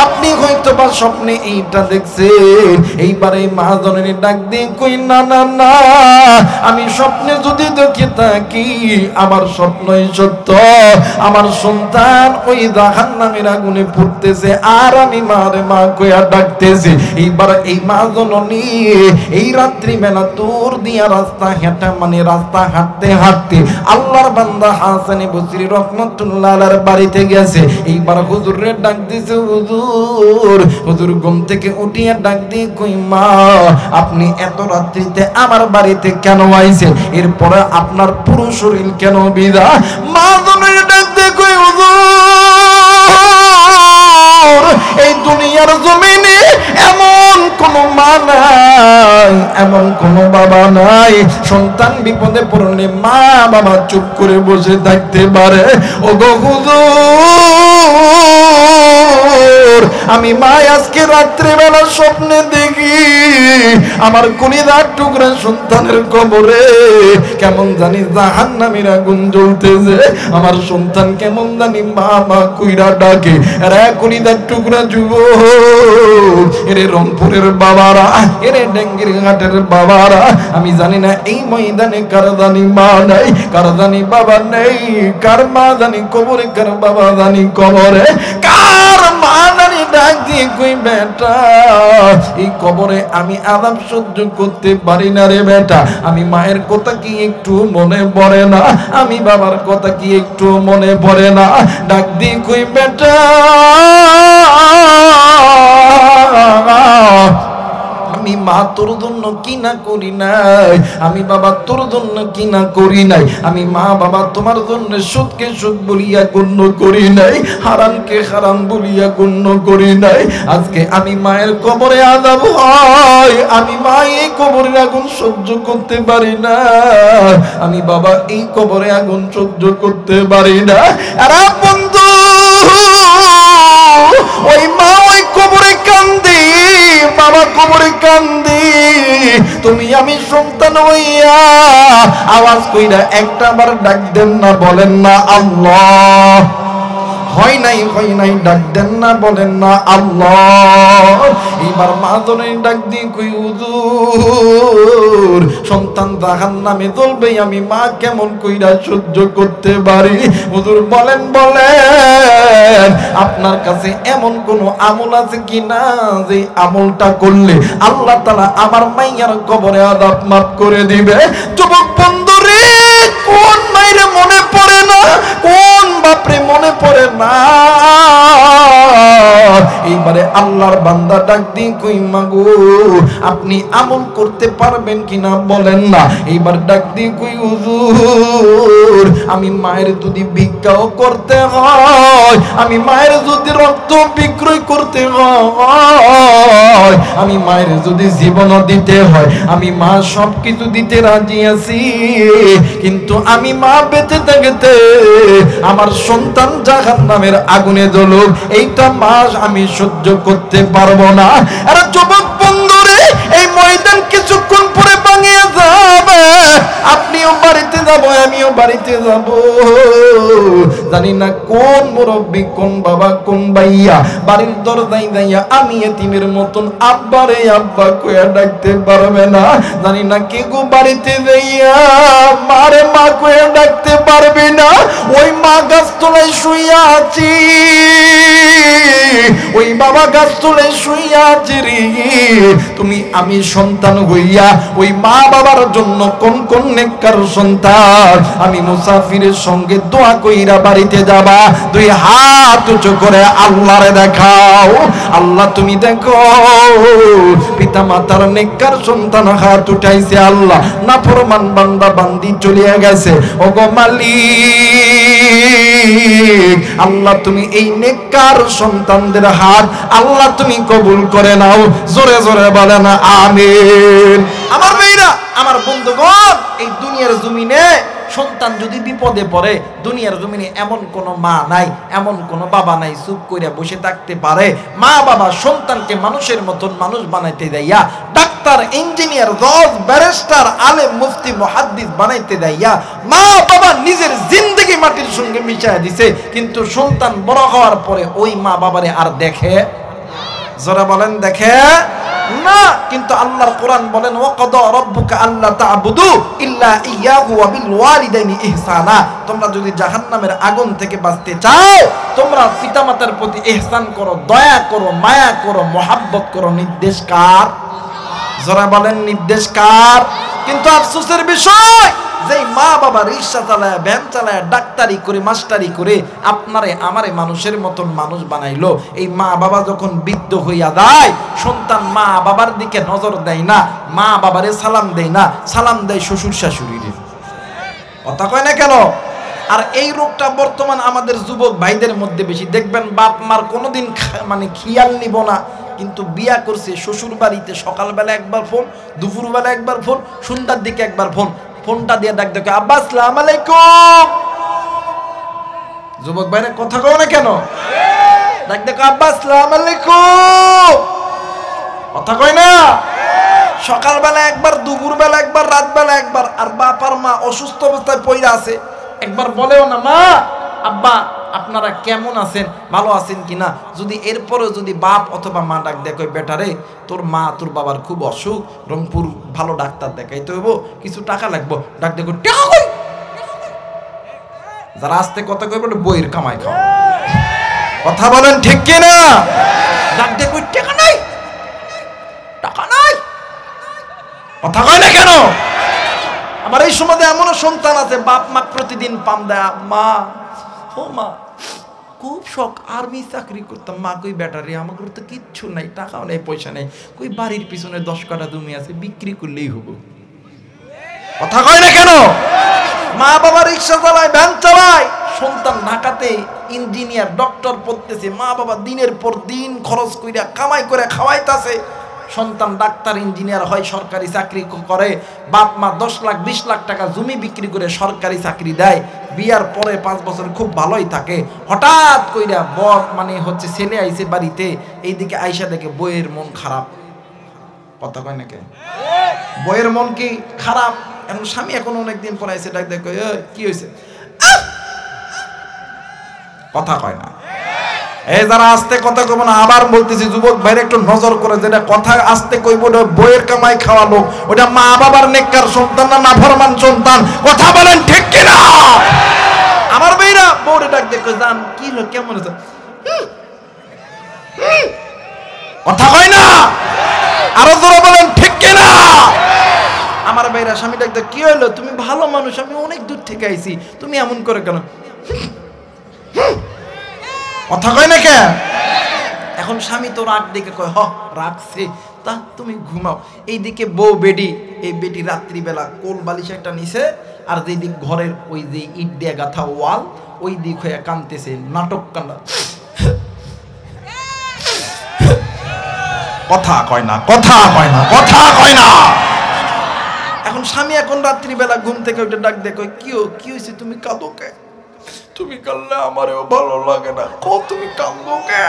আপনি হয়তো বা স্বপ্নে এইটা দেখছেন। এইবারে মা জননী ডাক দিয়ে কই না না না, আমি স্বপ্নে যদি দেখে থাকি আমার স্বপ্নই সত্য, আমার সন্তান ওই জাহান্নামের আগুনে পুড়তেছে, আর আমি মারে মা কইয়া ডাকতেছি। এইবার এই মা জননী এই রাত্রি বেলা দূর দিয়া রাস্তা হেঁটা মানে রাস্তা হাঁটতে হাঁটতে আল্লাহর বান্দা হাসান বসরি রহমাতুল্লাহ আলাইহির বাড়িতে গেছে। এইবার হুজুরের ডাক দিছে, হুজুর, হুজুর ঘুম থেকে উঠিয়া ডাক দিয়ে কই মা, আপনি এত রাত্রিতে আমার বাড়িতে কেন আইছেন? এরপরে আপনার পুরো শরীর কেন বিধা? মা জননী ডাক দিয়ে কই হুজুর, এই দুনিয়ার জমিনে এমন কোন মা নাই, এমন কোন বাবা নাই, সন্তান বিপদে পড়লে মা বাবা চুপ করে বসে থাকতে পারে। ও গো হুজুর, আমি মা আজকে রাত্রে বেলা স্বপ্নে দেখি আমার কলিজার টুকরা সন্তানের কবরে কেমন জানি জাহান্নামের আগুন জ্বলতেছে, আমার সন্তান কেমন জানি মা মা কইরা ডাকে। রে কলিজার টুকরা যুবক, এরে রংপুরের বাবারা, এরে ডেঙ্গির ঘাটের বাবারা, আমি জানি না এই ময়দানে কার জানি মা নাই, কার জানি বাবা নেই, কার মা জানি কবরে, কার বাবা জানি কবরে, কার মা জানি ডাক দিয়ে কই বেটা এই কবরে আমি আযাব সহ্য করতে পারি না রে বেটা, আমি মায়ের কথা কি একটু মনে পড়ে না, আমি বাবার কথা কি একটু মনে পড়ে না। ডাক দিয়ে কই বেটা আমি মা তোর জন্য কি না করি নাই, আমি বাবা তোর জন্য কি না করি নাই, আমি মা বাবা তোমার জন্য সুদকে সুদ বলিয়া গণ্য করি নাই, হারামকে হারাম বলিয়া গণ্য করি নাই। আজকে আমি মায়ের কবরে আযাব হয়, আমি মা এই কবরের আগুন সহ্য করতে পারি না, আমি বাবা এই কবরে আগুন সহ্য করতে পারি না। আরে বন্ধু ওই মা ওই কবরে কান্দি, বাবা কবরে কান্দি, তুমি আমি সন্তান হইয়া আওয়াজ কইরা একটা বার ডাক দেন না, বলেন না আল্লাহ। হয় নাই ডাক দেন না, বলেন না আল্লাহ। এবার মা ধরে ডাক দিয়ে কই হুজুর সন্তান জাহান্নামে জ্বলবে, আমি মা কেমন কইরা সহ্য করতে পারি? হুজুর বলেন আপনার কাছে এমন কোন আমল আছে কিনা যে আমলটা করলে আল্লাহ তাআলা আমার মাইয়ার কবরে আযাব মাফ করে দিবে? যুবক বন্ধুরে, কোন মাইরে মনে পড়ে না, কোন বাপরে মনে পড়ে না? এইবারে আল্লাহর বান্দা ডাক দিয়ে কই মাগো আপনি আমল করতে পারবেন কিনা বলেন না। এইবার ডাক দিয়ে কই হুজুর আমি মায়ের যদি ভিক্ষাও করতে হয়, আমি মায়ের যদি রক্ত বিক্রয় করতে হয়, আমি মায়ের যদি জীবনও দিতে হয়, আমি মা সবকিছু দিতে রাজি আছি, কিন্তু আমি মা বেঁচে থাকতে আমার সন্তান জাহান্নামের আগুনে জ্বলুক এইটা মা আমি সহ্য করতে পারবো না। আরে যুবক বন্ধুরে, এই ময়দান কিছুক্ষণ পরে ভাঙিয়ে যাবে, আপনিও বাড়িতে যাব, আমিও বাড়িতে যাব, জানি না কোন মুরব্বী, কোন বাবা, কোন ভাইয়া বাড়ির দরজায় যাইয়া আমি এতিমের মতন আব্বারে আব্বা কইয়া ডাকতে পারবে না, জানি না কে গো বাড়িতে যাইয়া মারে মা কইয়া ডাকতে পারবে না। ওই মা গাছতলায় শুইয়া আছি, ওই বাবা গাছতলায় শুইয়া আছি রে, তুমি আমি সন্তান হইয়া ওই মা বাবার জন্য কোন কোন নেককার সন্তান আমি মুসাফিরের সঙ্গে দোয়া কইরা বাড়িতে যাবা, দুই হাত উঁচু করে আল্লাহরে দেখাও, আল্লাহ তুমি দেখো পিতা মাতার নেককার সন্তান হাত উঠাইছে, আল্লাহ নাফরমান বান্দা বান্দি চলিয়া গেছে, ওগো মালিক আল্লাহ তুমি এই নেককার সন্তানদের হাত আল্লাহ তুমি কবুল করে নাও, জোরে জোরে বলেন আমিন। আমার মেয়েরা, আমার বন্ধুগণ, এই দুনিয়ার জমিনে সন্তান যদি বিপদে পড়ে, দুনিয়ার জমিনে এমন কোন মা নাই, এমন কোন বাবা নাই চুপ কইরা বসে থাকতে পারে। মা বাবা সন্তানকে মানুষের মতন মানুষ বানাইতে যাইয়া, ডাক্তার, ইঞ্জিনিয়ার, জজ, ব্যারিস্টার, আলেম, মুফতি, মুহাদ্দিস বানাইতে যাইয়া মা বাবা নিজের জিন্দেগি মাটির সঙ্গে মিশাইয়া দিছে, কিন্তু সন্তান বড় হওয়ার পরে ওই মা বাবারে আর দেখে, যারা বলেন দেখে না। কিন্তু আল্লাহর কোরআন বলেন ওয়াকাদা রাব্বুকা আল্লা তা'বুদু ইল্লা ইয়্যাহু ওয়া বিল ওয়ালিদাইনি ইহসানা, তোমরা যদি জাহান্নামের আগুন থেকে বাঁচতে চাও তোমরা পিতামাতার প্রতি ইহসান করো, দয়া করো, মায়া করো, মহব্বত করো। নির্দেশ কার? যারা বলেন নির্দেশ কার? কিন্তু আফসোসের বিষয়, যেই মা বাবা রিকশা চালায়, ভ্যান চালায়, ডাক্তারি করে, মাস্টারি করে আপনারে আমারে মানুষের মতন মানুষ বানাইলো, এই মা বাবা যখন বৃদ্ধ হইয়া যায়, সন্তান মা বাবার দিকে নজর দেয় না, মা বাবারে সালাম দেয় না, সালাম দেয় শ্বশুর শাশুড়িরে। কথা কয় না কেন? আর এই রোগটা বর্তমান আমাদের যুবক ভাইদের মধ্যে বেশি। দেখবেন বাপ মার কোনোদিন মানে খেয়াল নিব না, কিন্তু বিয়া করছে শ্বশুর বাড়িতে সকালবেলা একবার ফোন, দুপুরবেলা একবার ফোন, সন্ধ্যার দিকে একবার ফোন, ফোনটা দিয়ে ডাক দেখো আব্বা আসসালামু আলাইকুম। যুবক ভাইরা কথা কও না কেন? ডাক দেখো আব্বা আসসালামু আলাইকুম, কথা কয় না? সকালবেলা একবার, দুপুরবেলা একবার, রাতবেলা একবার। আর বাপ আর মা অসুস্থ অবস্থায় পড়ে আছে, একবার বলেও না মা আব্বা আপনারা কেমন আছেন, ভালো আছেন কিনা। যদি এরপরেও যদি বাপ অথবা মা ডাক দেখো বেটারে তোর মা তোর বাবার খুব অসুখ, রংপুর ভালো ডাক্তার দেখাইতে হইব, কিছু টাকা লাগবো, ডাক দেখো টাকা কই। যারা আসতে কথা কইবে বইয়ের কামাই খাও। কথা বলেন ঠিক কিনা? ডাক দিয়ে কই টাকা নাই, টাকা নাই, কথা কয় না কেন? আমার এই সমাজে এমনও সন্তান আছে বাপ মা প্রতিদিন পাম দেয়, মা ও মা খুব শখ আর্মি চাকরি করতাম, মা কই ব্যাটারি আমাকে তো কিচ্ছু নাই, টাকাও নেই, পয়সা নেই, কই বাড়ির পিছনে 10 কাঠা জমি আছে বিক্রি করলেই হবো। কথা কয় না কেন? মা বাবা রিক্সা চালায়, ভ্যান চালায়, সন্তান ঢাকাতে ইঞ্জিনিয়ার ডক্টর পড়তেছে, মা বাবা দিনের পর দিন খরচ কইরা কামাই করে খাওয়াইতাছে, সন্তান ডাক্তার ইঞ্জিনিয়ার হয়, সরকারি চাকরি করে, বাপ মা 10 লাখ 20 লাখ টাকা জমি বিক্রি করে সরকারি চাকরি দেয়, বিয়ার পরে 5 বছর খুব ভালোই থাকে, হঠাৎ কইরা বর মানে হচ্ছে ছেলে আইছে বাড়িতে, এইদিকে আইসা দেখে বইয়ের মন খারাপ। কথা কয় নাকি? বইয়ের মন কি খারাপ? এখন স্বামী এখন অনেকদিন পরে আইসে ডাক দেখো, কি হয়েছে? কথা কয় না। এই যারা আস্তে কথা কইব না, আবার বলতেছি যুবক ভাইরা একটু নজর করে, যেটা কথা আস্তে কইব ওটা বইয়ের কামাই খাওয়া লোক, ওটা মা বাবার নেককার সন্তান না নাফরমান সন্তান। কথা বলেন ঠিক কিনা? আমার ভাইরা বউরে ডাক দেখো, জান কি হলো, কেমন আছে? কথা কয় না, আরো জোরে বলেন ঠিক কিনা? আমার ভাইরা স্বামী ডাক দেখো, কি হলো, তুমি ভালো মানুষ, আমি অনেক দূর থেকে আইছি, তুমি এমন করে কেন? কথা কয় না কে? এখন স্বামী তো রাগ দেখে কয়, হ রাখছে, তা তুমি ঘুমাও। এইদিকে বউ বেডি, এই বেটি রাত্রিবেলা কোল বালিশ একটা নিছে, আর যেদিক ঘরের ওই যে ইট দিয়ে গাথা ওয়াল, ওই দিক হয়ে কানতেছে, নাটক কান্না। কথা কয় না, কথা কয় না, কথা কয় না। এখন স্বামী এখন রাত্রিবেলা ঘুম থেকে ওইটা ডাক দেখো, কি হয়েছে, তুমি কাঁদো কে? তুমি কাঁদলে আমারও ভালো লাগে না, তুমি কাঁদো কে?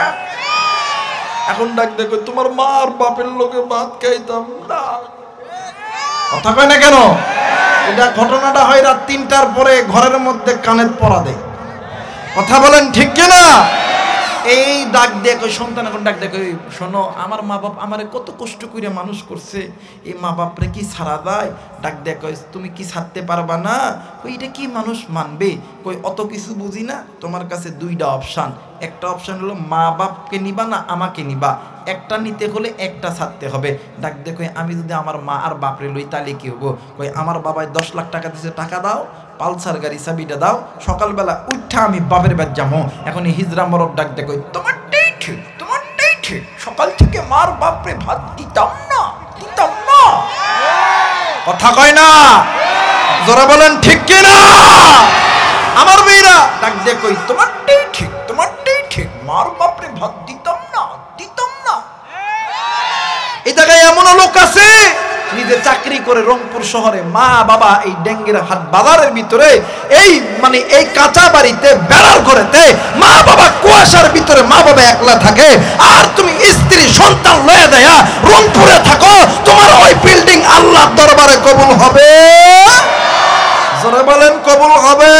এখন ডাক দেখো, তোমার মা আর বাপের লোকে ভাত খাইতাম না। কথা কয় না কেন? এটা ঘটনাটা হয় রাত 3টার পরে, ঘরের মধ্যে কানের পরা দেয়। কথা বলেন ঠিক কিনা? এই ডাক দেখো সন্তান এখন ডাক দেখো, শোনো আমার মা বাপ আমারে কত কষ্ট করে মানুষ করছে, এই মা বাপরে কি ছাড়া যায়? ডাক দেখো, তুমি কি ছাড়তে পারবা না? কই এটা কি মানুষ মানবে? কই অত কিছু বুঝি না, তোমার কাছে 2টা অপশান, একটা অপশান হলো মা বাপকে নিবা না আমাকে নিবা, একটা নিতে হলে একটা ছাড়তে হবে। ডাক দেখো, আমি যদি আমার মা আর বাপরে লই তাহলে কি হবো? কই আমার বাবাই 10 লাখ টাকা দিছে, টাকা দাও, পালসার গাড়ি চাবিটা দাও, সকালবেলা উঠা আমি বাপের বাড়ি যাবো। এখন হিজরা মরদ ডাক দেখো, তোমারটাই ঠিক, তোমারটাই ঠিক, সকাল থেকে মার বাপরে ভাত দিতাম না, দিতাম না। কথা কয় না, জোরে বলেন ঠিক কিনা? আমার মেয়েরা ডাক দেখো, তোমারটাই ঠিক, তোমারটাই ঠিক, মার বাপরে ভাত দিতাম না, দিতাম না। এই জায়গায় এমন লোক আছে নিজে চাকরি করে রংপুর শহরে, মা বাবা এই ডেঙ্গির হাট বাজারের ভিতরে, এই মানে এই কাঁচা বাড়িতে বেড়ার ঘরেতে মা বাবা কুয়াশার ভিতরে, মা বাবা একলা থাকে, আর তুমি স্ত্রী সন্তান লয়ে দেয়া রংপুরে থাকো, তোমার ওই বিল্ডিং আল্লাহর দরবারে কবুল হবে? জোরে বলেন কবুল হবে?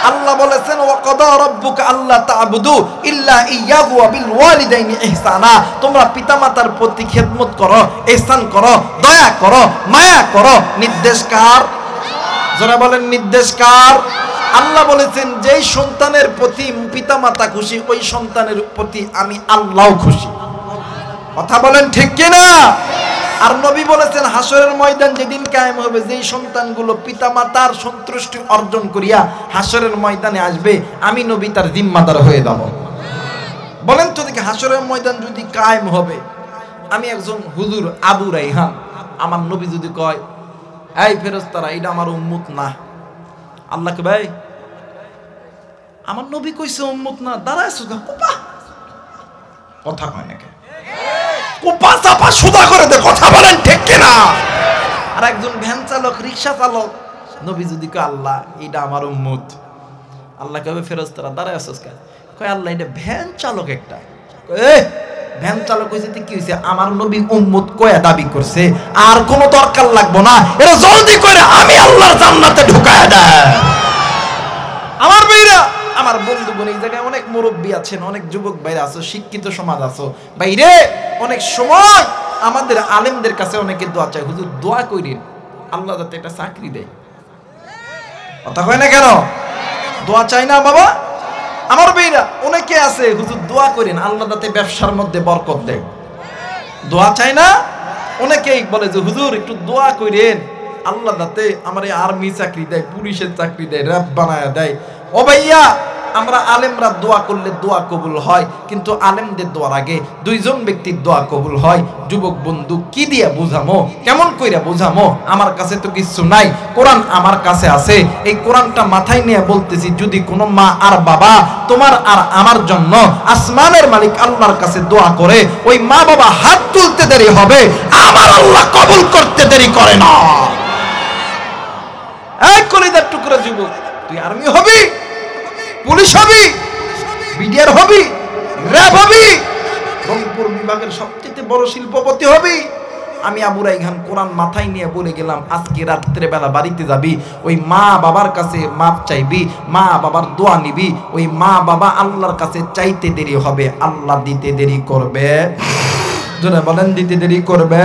আল্লাহ বলেছেন, ওয়া কাদা রাব্বুকা আল্লা তা'বুদু ইল্লা ইয়্যাহু ওয়া বিল ওয়ালিদাইনি ইহসানা, তোমরা পিতামাতার প্রতি খেদমত করো, ইহসান করো, দয়া করো, মায়া করো। নির্দেশ কার? যারা বলেন নির্দেশ কার? আল্লাহ বলেছেন, যেই সন্তানের প্রতি পিতামাতা খুশি, ওই সন্তানের প্রতি আমি আল্লাহও খুশি। কথা বলেন ঠিক কিনা? আর নবী বলেছেন, হাসরের ময়দান যেদিন কায়েম হবে, যেই সন্তানগুলো পিতামাতার সন্তুষ্টি অর্জন করিয়া হাসরের ময়দানে আসবে, আমি নবী তার জিম্মাদার হয়ে যাব। বলেন তো দেখি, হাসরের ময়দান যদি কায়েম হবে, আমি একজন হুজুর আবু রাইহান, আমার নবী যদি কয়, এই ফেরেশতারা এটা আমার উম্মত না, আল্লাহকে ভাই আমার নবী কইছে উম্মত না, দাঁড়াইছো কোপা? কথা কয় নাকি? কোপা চাপা সুদা করে দে। কথা বলেন ঠিক কিনা? আর একজন ভ্যান চালক, রিক্সা চালক, নবী যদি কয় আল্লাহ এটা আমার উম্মত, আল্লাহ কবে ফেরেশতারা দাঁড়াইছো কেন? কয় আল্লাহ এটা ভ্যান চালক একটা। ভ্যান চালক হয়েছে কি হয়েছে, আমার নবী উম্মত কয়া দাবি করছে, আর কোনো দরকার লাগবো না, এটা জলদি করে আমি আল্লাহর জান্নাতে ঢুকায়া দেয়। আমার ভাইরা, আমার বন্ধুগণ, এই জায়গায় অনেক মুরব্বী আছেন, অনেক যুবক ভাইরা আছো, শিক্ষিত সমাজ আছো, বাইরে অনেক সময় আমাদের আলেমদের কাছে অনেকে দোয়া চায়, হুজুর দোয়া কইরেন আল্লাহ যাতে একটা চাকরি দেয়। কথা কয় না কেন? দোয়া চাই না বাবা? আমার ভাইরা অনেকে আছে হুজুর দোয়া করেন আল্লাহ যাতে ব্যবসার মধ্যে বরকত দেয়, দোয়া চাই না? অনেকেই বলে যে হুজুর একটু দোয়া করেন আল্লাহ যাতে আমার আর্মি চাকরি দেয়, পুলিশের চাকরি দেয়, র‍্যাব বানায় দেয়। ও ভাইয়া, আমরা আলেমরা দোয়া করলে দোয়া কবুল হয়, কিন্তু আলেমদের দোয়ার আগে দুইজন ব্যক্তির দোয়া কবুল হয়। যুবক বন্ধু, কি দিয়া বুঝামো, কেমন কইরা বুঝামো? আমার কাছে তো কিছু নাই, কোরআন আমার কাছে আছে। এই কোরআনটা মাথায় নিয়ে বলতেছি, যদি কোনো মা আর বাবা তোমার আর আমার জন্য আসমানের মালিক আল্লাহর কাছে দোয়া করে, ওই মা বাবা হাত তুলতে দেরি হবে, আমার আল্লাহ কবুল করতে দেরি করে না। এই কলিজার টুকরা যুবক, তুই আর্মি হবি, পুলিশ হবি, বিডিআর হবি, র‍্যাব হবি, রংপুর বিভাগের সবচেয়ে বড় শিল্পপতি হবি। আমি আবু রাইহান কোরআন মাথায় নিয়ে বলে গেলাম, আজকে রাত্রে বেলা বাড়িতে যাবি, ওই মা বাবার কাছে মাপ চাইবি, মা বাবার দোয়া নিবি। ওই মা বাবা আল্লাহর কাছে চাইতে দেরি হবে, আল্লাহ দিতে দেরি করবে। যারা বলেন দিতে দেরি করবে।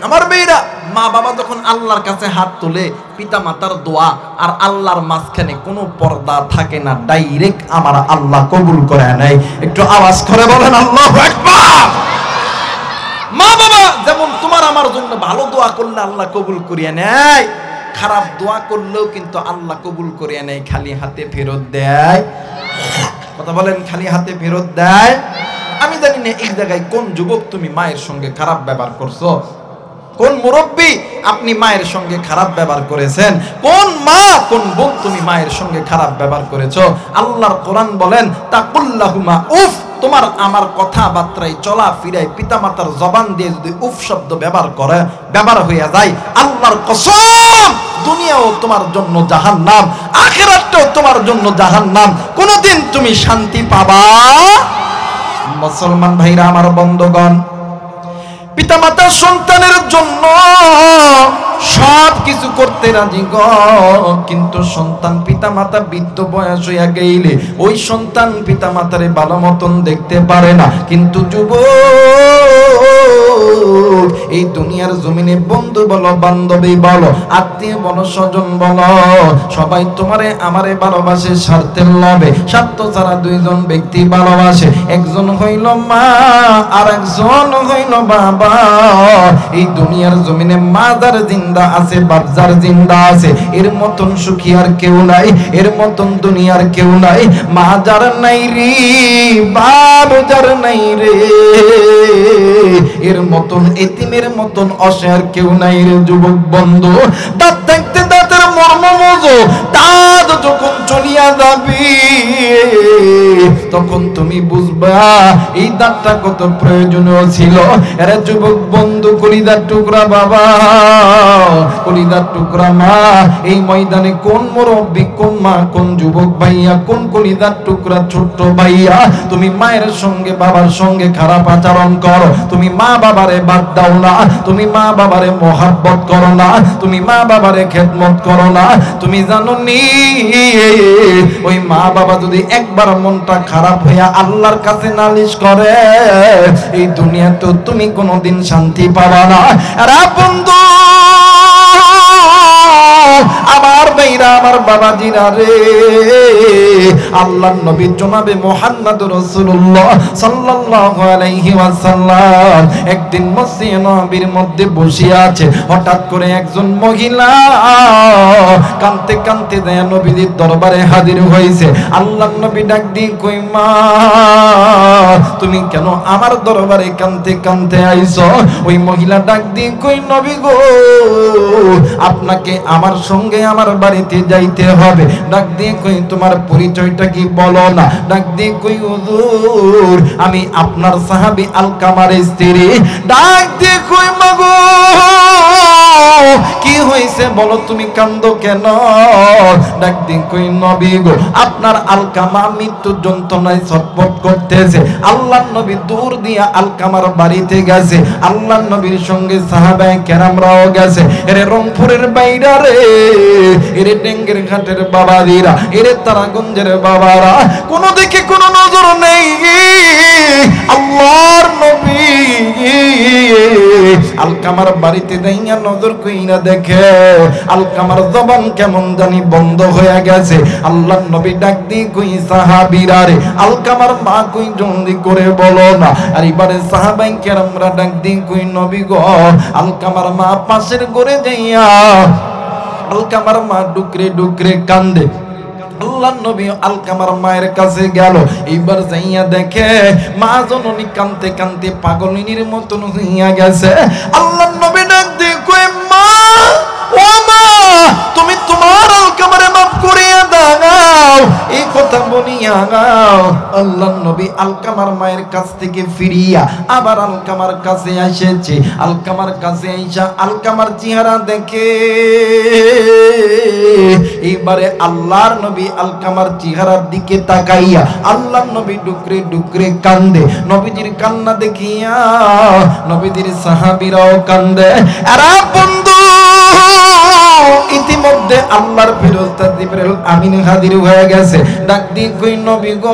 আমার মেয়েরা, মা বাবা যখন আল্লাহর কাছে হাত তোলে, পিতা মাতার দোয়া আর আল্লাহর মাঝখানে কোনো পর্দা থাকে না, ডাইরেক্ট আমার আল্লাহ কবুল করে নেয়। একটু আওয়াজ করে বলেন আল্লাহু আকবার। মা বাবা যেমন তোমার আমার জন্য ভালো দোয়া করলে আল্লাহ কবুল করিয়ে নেয়, খারাপ দোয়া করলেও কিন্তু আল্লাহ কবুল করিয়ে নেয়, খালি হাতে ফেরত দেয়। কথা বলেন, খালি হাতে ফেরত দেয়। আমি জানি না এই জায়গায় কোন যুবক তুমি মায়ের সঙ্গে খারাপ ব্যবহার করছো, কোন মুরব্বী আপনি মায়ের সঙ্গে খারাপ ব্যবহার করেছেন, কোন মা কোন বোন তুমি মায়ের সঙ্গে খারাপ ব্যবহার করেছো। আল্লাহর কোরআন বলেন, তাকুল্লাহুমা উফ, তোমার আমার কথাবার্তায় চলা ফিরায় পিতামাতার জবান দিয়ে যদি উফ শব্দ ব্যবহার হয়ে যায়, আল্লাহর কসম দুনিয়াও তোমার জন্য জাহান্নাম, আখিরাতটাও তোমার জন্য জাহান্নাম, কোনোদিন তুমি শান্তি পাবা। মুসলমান ভাইরা আমার, বন্ধুগণ, পিতামাতা সন্তানের জন্য সব কিছু করতে রাজি গো, কিন্তু সন্তান পিতামাতা বৃদ্ধ বয়স হইয়া গেলে ওই সন্তান পিতামাতারে ভালো মতন দেখতে পারে না। কিন্তু যুবক, এই দুনিয়ার জমিনে বন্ধু বলো, বান্ধবী বলো, আত্মীয় বলো, স্বজন বলো, সবাই তোমারে আমারে ভালোবাসে স্বার্থের লোভে। স্বার্থ ছাড়া দুইজন ব্যক্তি ভালোবাসে, একজন হইল মা আর একজন হইল বাবা। এই দুনিয়ার জমিনে মা যার জিন্দা আছে, বাপ যার জিন্দা আছে, এর মতন সুখী আর কেউ নাই, এর মতন দুনিয়ার কেউ নাই। মা যার নাই রে, বাপ যার নাই রে, এর মতন এতিমের মতন অসহায় কেউ নাই রে। যুবক বন্ধু, দাঁত থাকতে দাঁতের মর্ম বোঝো, দাঁত যখন চলিয়া যাবি তখন তুমি বুঝবা এই দাঁতটা কত প্রয়োজনীয় ছিল। এরা যুবক বন্ধু, কলিজার টুকরা বাবা, কলিজার টুকরা মা, এই ময়দানে কোন মুরব্বী, কোন মা, কোন যুবক ভাইয়া, কোন কলিজার টুকরা ছোট্ট ভাইয়া, তুমি মায়ের সঙ্গে বাবার সঙ্গে খারাপ আচরণ করো, তুমি মা বাবারে বাদ দাও না, তুমি মা বাবারে মহাব্বত করো না, তুমি মা বাবারে খেদমত করো না। তুমি জানো নি, ওই মা বাবা যদি একবার মনটা খারাপ হইয়া আল্লাহর কাছে নালিশ করে, এই দুনিয়াতে তুমি কোনোদিন শান্তি পাবা না। আর বন্ধু আমার ভাইরা, আমার বাবাজিরা রে, আল্লাহর নবী জনাবে মুহাম্মদুর রাসূলুল্লাহ সাল্লাল্লাহু আলাইহি ওয়াসাল্লাম একদিন মসজিদে নববীর মধ্যে বসে আছে। হঠাৎ করে একজন মহিলা কাঁদতে কাঁদতে যায় নবীর দরবারে হাজির হয়েছে। আল্লাহর নবী ডাক দিয়ে কই, মা তুমি কেন আমার দরবারে কাঁদতে কাঁদতে আইছো? ওই মহিলা ডাক দিয়ে কই, নবী গো, আপনাকে আমার সঙ্গে আমার বাড়িতে যাইতে হবে। ডাক দিয়ে কই, তোমার পরিচয়টা কি বলো না? ডাক দিয়ে কই, হুজুর আমি আপনার সাহাবী আলকামার স্ত্রী। ডাক দিয়ে কই, মাগো কি হয়েছে বলো, তুমি কান্দো কেন? ডাক দিয়ে কই, নবী গো, আপনার আলকামা মৃত্যু যন্ত্রণায় ছটফট করতেছে। আল্লাহর নবী দূর দিয়া আলকামার বাড়িতে গেছে, আল্লাহর নবীর সঙ্গে সাহাবায়ে কেরামরাও গেছে। এরে রংপুরের বাইরা রে, এরে টেঙ্গের ঘাটের বাবাদিরা, এরে তারাগঞ্জের বাবারা, কোন দিকে কোন নজর নেই। আল্লাহর নবী আলকামার বাড়িতে যাইয়া নজর কইরা দেখে আলকামার জবান কেমন জানি বন্ধ হয়ে গেছে। আল্লাহর নবী ডাক দিয়ে কই সাহাবীরা রে আলকামার মা কই জলদি করে বলো না। আর এবারে সাহাবায়ে কেরামরা ডাক দিয়ে কই নবী গো আলকামার মা পাশের ঘরে যাইয়া আলকামার মা ডুকরে ডুকরে কান্দে। আল্লাহর নবী আলকামার মায়ের কাছে গেল, এইবার যাইয়া দেখে মা জননী কাঁদতে কাঁদতে পাগলিনীর মতন হইয়া গেছে। আল্লাহর নবী ডাক দিয়ে কই মা ও মা তুমি তোমার আলকামারে মাফ করিয়া দাও, এই কথা বলিয়া গাও। আল্লাহর নবী আলকামার মায়ের কাছ থেকে ফিরিয়া আবার আলকামার কাছে এসেছে। আলকামার কাছে আইসা আলকামার চেহারা দেখে এইবারে আল্লাহর নবী আলকামার চেহারার দিকে তাকাইয়া আল্লাহর নবী ডুকরে ডুকরে কান্দে। নবীজির কান্না দেখিয়া নবীজির সাহাবীরাও কান্দে। আরে বন্ধু ইতিমধ্যে আল্লাহর ফেরেশতা জিবরাইল আমিন হাজির হয়ে গেছে। ডাক দিয়ে কই নবী গো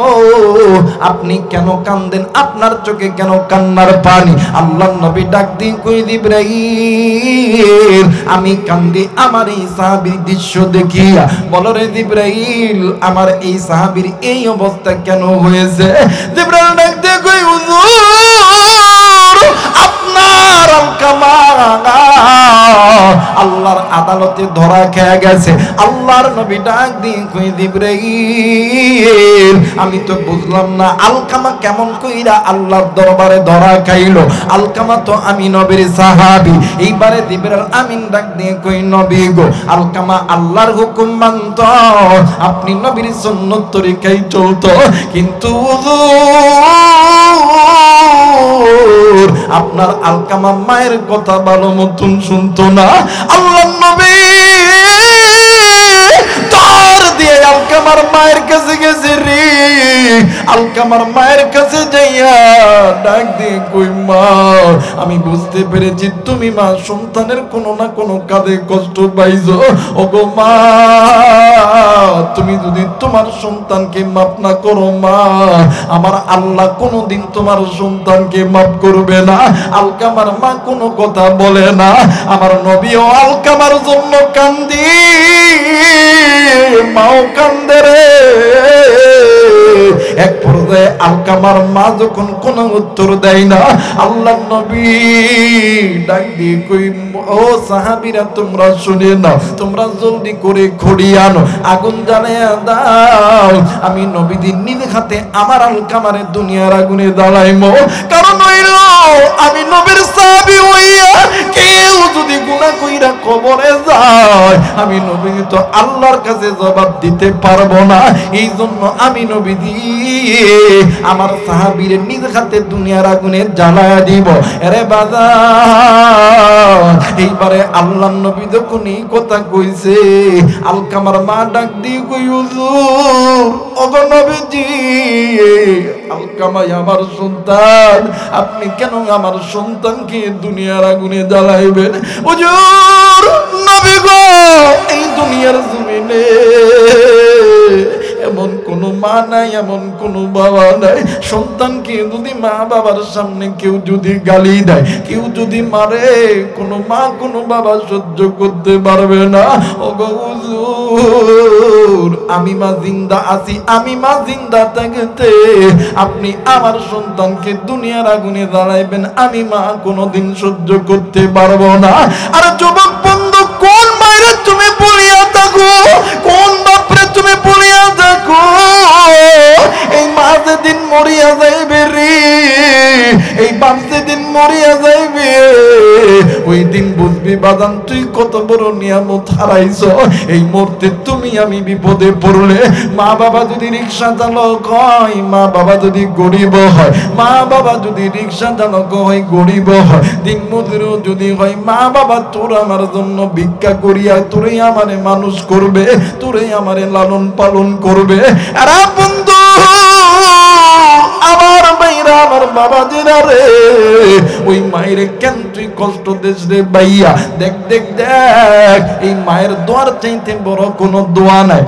আপনি কেন কান্দেন, আপনার চোখে কেন কান্নার পানি? আল্লাহর নবী ডাক দিয়ে কই জিবরাইল আমি কান্দি আমার এই সাহাবীর দৃশ্য দেখিয়া। বলো রে জিবরাইল আমার এই সাহাবীর এই অবস্থা কেন হয়েছে? জিবরাইল ডাক দিয়ে কই হুজুর আপনার আলকামা আল্লাহর আদালতে ধরা খেয়ে গেছে। আল্লাহর নবী ডাক দিয়ে কই জিবরাইল আমি তো বুঝলাম না আলকামা কেমন কইরা আল্লাহর দরবারে ধরা খাইলো। আলকামা তো আমি নবীর সাহাবী। এইবারে জিবরাইল আমিন ডাক দিয়ে কই নবী গো আলকামা আল্লাহর হুকুম মানত, আপনি নবীর সুন্নত তরিকায় চলতো, কিন্তু হুজুর আপনার আলকামা মায়ের কথা ভালো মতন শুনতো না। আল্লাহর নবী তার দিয়ে আলকামার মায়ের কাছে গেছে রে। আলকামার মায়ের কাছে যাইয়া ডাক দিয়ে কই মা আমি বুঝতে পেরেছি তুমি মা সন্তানের কোনো না কোনো কাজে কষ্ট পাইছো। ওগো মা তুমি যদি তোমার সন্তানকে মাফ না করো মা আমার আল্লাহ কোনোদিন তোমার সন্তানকে মাফ করবে না। আলকামার মা কোনো কথা বলে না। আমার নবীও আলকামার জন্য কান্দি, মাও কান্দে রে। এক পর্যায়ে আলকামার মা যখন কোনো উত্তর দেয় না আল্লাহর নবী ডাক দিয়ে কই ও সাহাবীরা তোমরা শুনে নাও, তোমরা জলদি করে খড়ি আনো, আগুন জ্বালাইয়া দাও। আমি নবীজি নিজ হাতে আমার আলকামারে দুনিয়ার আগুনে জ্বালাইমো। কারণ হইল আমি নবীর সাহাবী হইয়া কেউ যদি গুনাহ কইরা কবরে যায় আমি নবী তো আল্লাহর কাছে জবাব দিতে পারবো না। এই জন্য আমি নবীজি আমার সাহাবীর নিজ হাতে দুনিয়ার আগুনে জ্বালায়া দিব। আরে বাজার এইবারে আল্লাহর নবী যখন এই কথা কইছে আলকামার মা ডাক দিয়ে কই হুজুর ওগো নবীজি আলকামা আমার সন্তান, আপনি কেন আমার সন্তানকে দুনিয়ার আগুনে জ্বালাইবেন? হুজুর নবী গো এই দুনিয়ার জমিনে এমন কোন মা নাই, এমন কোন বাবা নাই সন্তানকে যদি মা বাবার সামনে কেউ যদি গালি দেয়, কেউ যদি মারে, কোন মা কোন বাবা সহ্য করতে পারবে না। ওগো হুজুর আমি মা জিন্দা আছি, আমি মা জিন্দা থাকতে আপনি আমার সন্তানকে দুনিয়ার আগুনে জ্বালাইবেন আমি মা কোনোদিন সহ্য করতে পারবো না। আর যুবক বন্ধু কোন মায়ের তুমি বলিয়া থাকো, কোন বাপরে তুমি বলিয়া থাকো, এই মা যেদিন মরিয়া যাইবে রে, এই বাপ যেদিন মরিয়া যাইবে ওই দিন বুঝবি বাজান তুই কত বড় নিয়ামত হারাইছ। এই মুহূর্তে তুমি আমি বিপদে পড়লে মা বাবা যদি রিক্সা চালক হয়, মা বাবা যদি গরিব হয়, মা বাবা যদি রিক্সা চালক হয় গরিব হয়, দিন মজুরও যদি হয়, মা বাবা তোর আমার জন্য ভিক্ষা করিয়া তোরে আমারে মানুষ করবে, তোরে আমারে লালন পালন করবে। আর বন্ধু আমার মাইরা আমার বাবা দিনা রে ওই মায়ের কেন তুই কষ্ট দেশ রে ভাইয়া? দেখ দেখ দেখ এই মায়ের দোয়ার চাইতে বড় কোনো দোয়া নাই।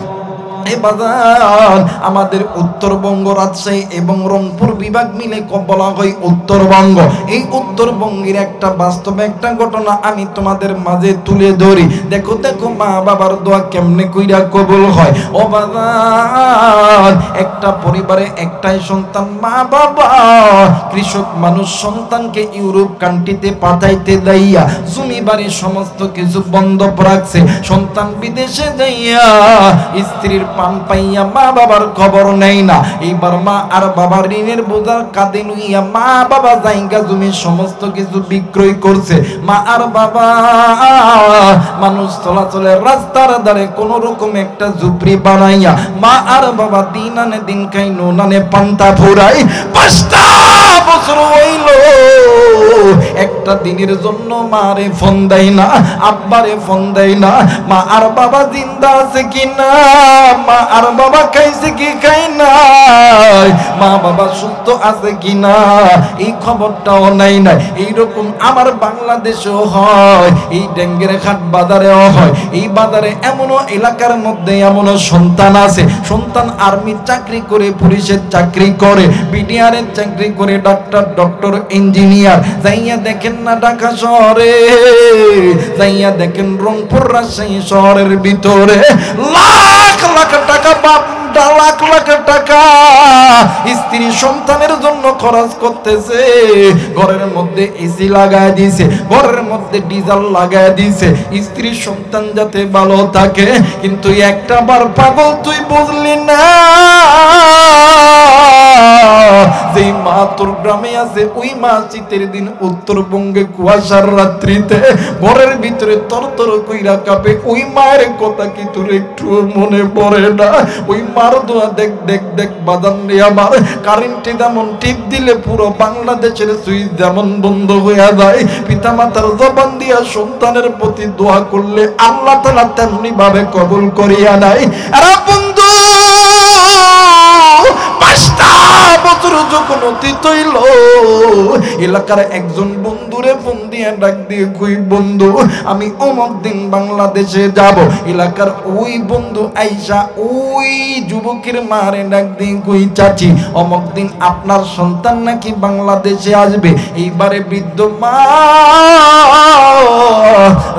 এ বাজার আমাদের উত্তরবঙ্গ, রাজশাহী এবং রংপুর বিভাগ মিলে বলা হয় উত্তরবঙ্গ। এই উত্তরবঙ্গের একটা বাস্তব একটা ঘটনা আমি তোমাদের মাঝে তুলে ধরি। দেখো দেখো মা বাবার দোয়া কেমনে কইরা কবুল হয়। ও বাজার একটা পরিবারে একটাই সন্তান, মা বাবা কৃষক মানুষ, সন্তানকে ইউরোপ কান্ট্রিতে পাঠাইতে যাইয়া জমি বাড়ি সমস্ত কিছু বন্ধ রাখছে। সন্তান বিদেশে যাইয়া স্ত্রীর পান পাইয়া মা বাবার খবর নেই না। এইবার মা আর বাবার ঋণের বোঝার কাঁধে লইয়া মা বাবা জায়গা জমি সমস্ত কিছু বিক্রয় করছে। মা আর বাবা মানুষ চলাচলের রাস্তার ধারে কোন রকম একটা ঝুপড়ি বানাইয়া মা আর বাবা দিন আনে দিন খাই, নুন আনে পান্তা ফুরাই। 5টা বছর হইল একটা দিনের জন্য মারে ফোন দেয় না, আব্বারে ফোন দেয় না। মা আর বাবা জিন্দা আছে কি না, মা আর বাবা খাইছে কি খাই নাই, মা বাবা সুস্থ আছে কি না এই খবরটাও নাই নাই। এইরকম আমার বাংলাদেশেও হয়, এই ডেঙ্গের ঘাট বাজারেও হয়। এই বাজারে এমনও এলাকার মধ্যে এমনও সন্তান আছে, সন্তান আর্মির চাকরি করে, পুলিশের চাকরি করে, বিডিআরের চাকরি করে, ডক্টর ইঞ্জিনিয়ার। যাইয়া দেখেন না ঢাকা শহরে, যাইয়া দেখেন রংপুর রাজশাহী শহরের ভিতরে লাখ লাখ টাকা, বাপ লাখ লাখ টাকা স্ত্রী সন্তানের জন্য খরচ করতেছে। ঘরের মধ্যে এসি লাগায় দিছে, ঘরের মধ্যে ডিজেল লাগায় দিছে স্ত্রী সন্তান যাতে ভালো থাকে। কিন্তু একটা বার পাগল তুই বুঝলি না, যেই মা তোর গ্রামে আছে ওই মা শীতের দিন উত্তরবঙ্গে কুয়াশার রাত্রিতে ঘরের ভিতরে তরতর কইরা কাঁপে। ওই মায়ের কথা কি তোর একটু মনে পড়ে না? ওই মার দোয়া দেখ দেখ দেখ বাদান রে আমার, কারেন্টে যেমন টিপ দিলে পুরো বাংলাদেশের সুইচ যেমন বন্ধ হয়ে যায়, পিতা মাতার জবান দিয়া সন্তানের প্রতি দোয়া করলে আল্লাহ তাআলা তেমনি ভাবে কবুল করিয়া নেয়। আরে বন্ধু, 5টা বছর যখন অতীত হইল, এলাকার একজন বন্ধুরে ফোন দিয়ে ডাক দিয়ে কই, বন্ধু আমি অমুক দিন বাংলাদেশে যাব। এলাকার ওই বন্ধু আইসা ওই যুবকের মারে ডাক দিয়ে কই, চাচি অমুক দিন আপনার সন্তান নাকি বাংলাদেশে আসবে। এইবারে বৃদ্ধ মা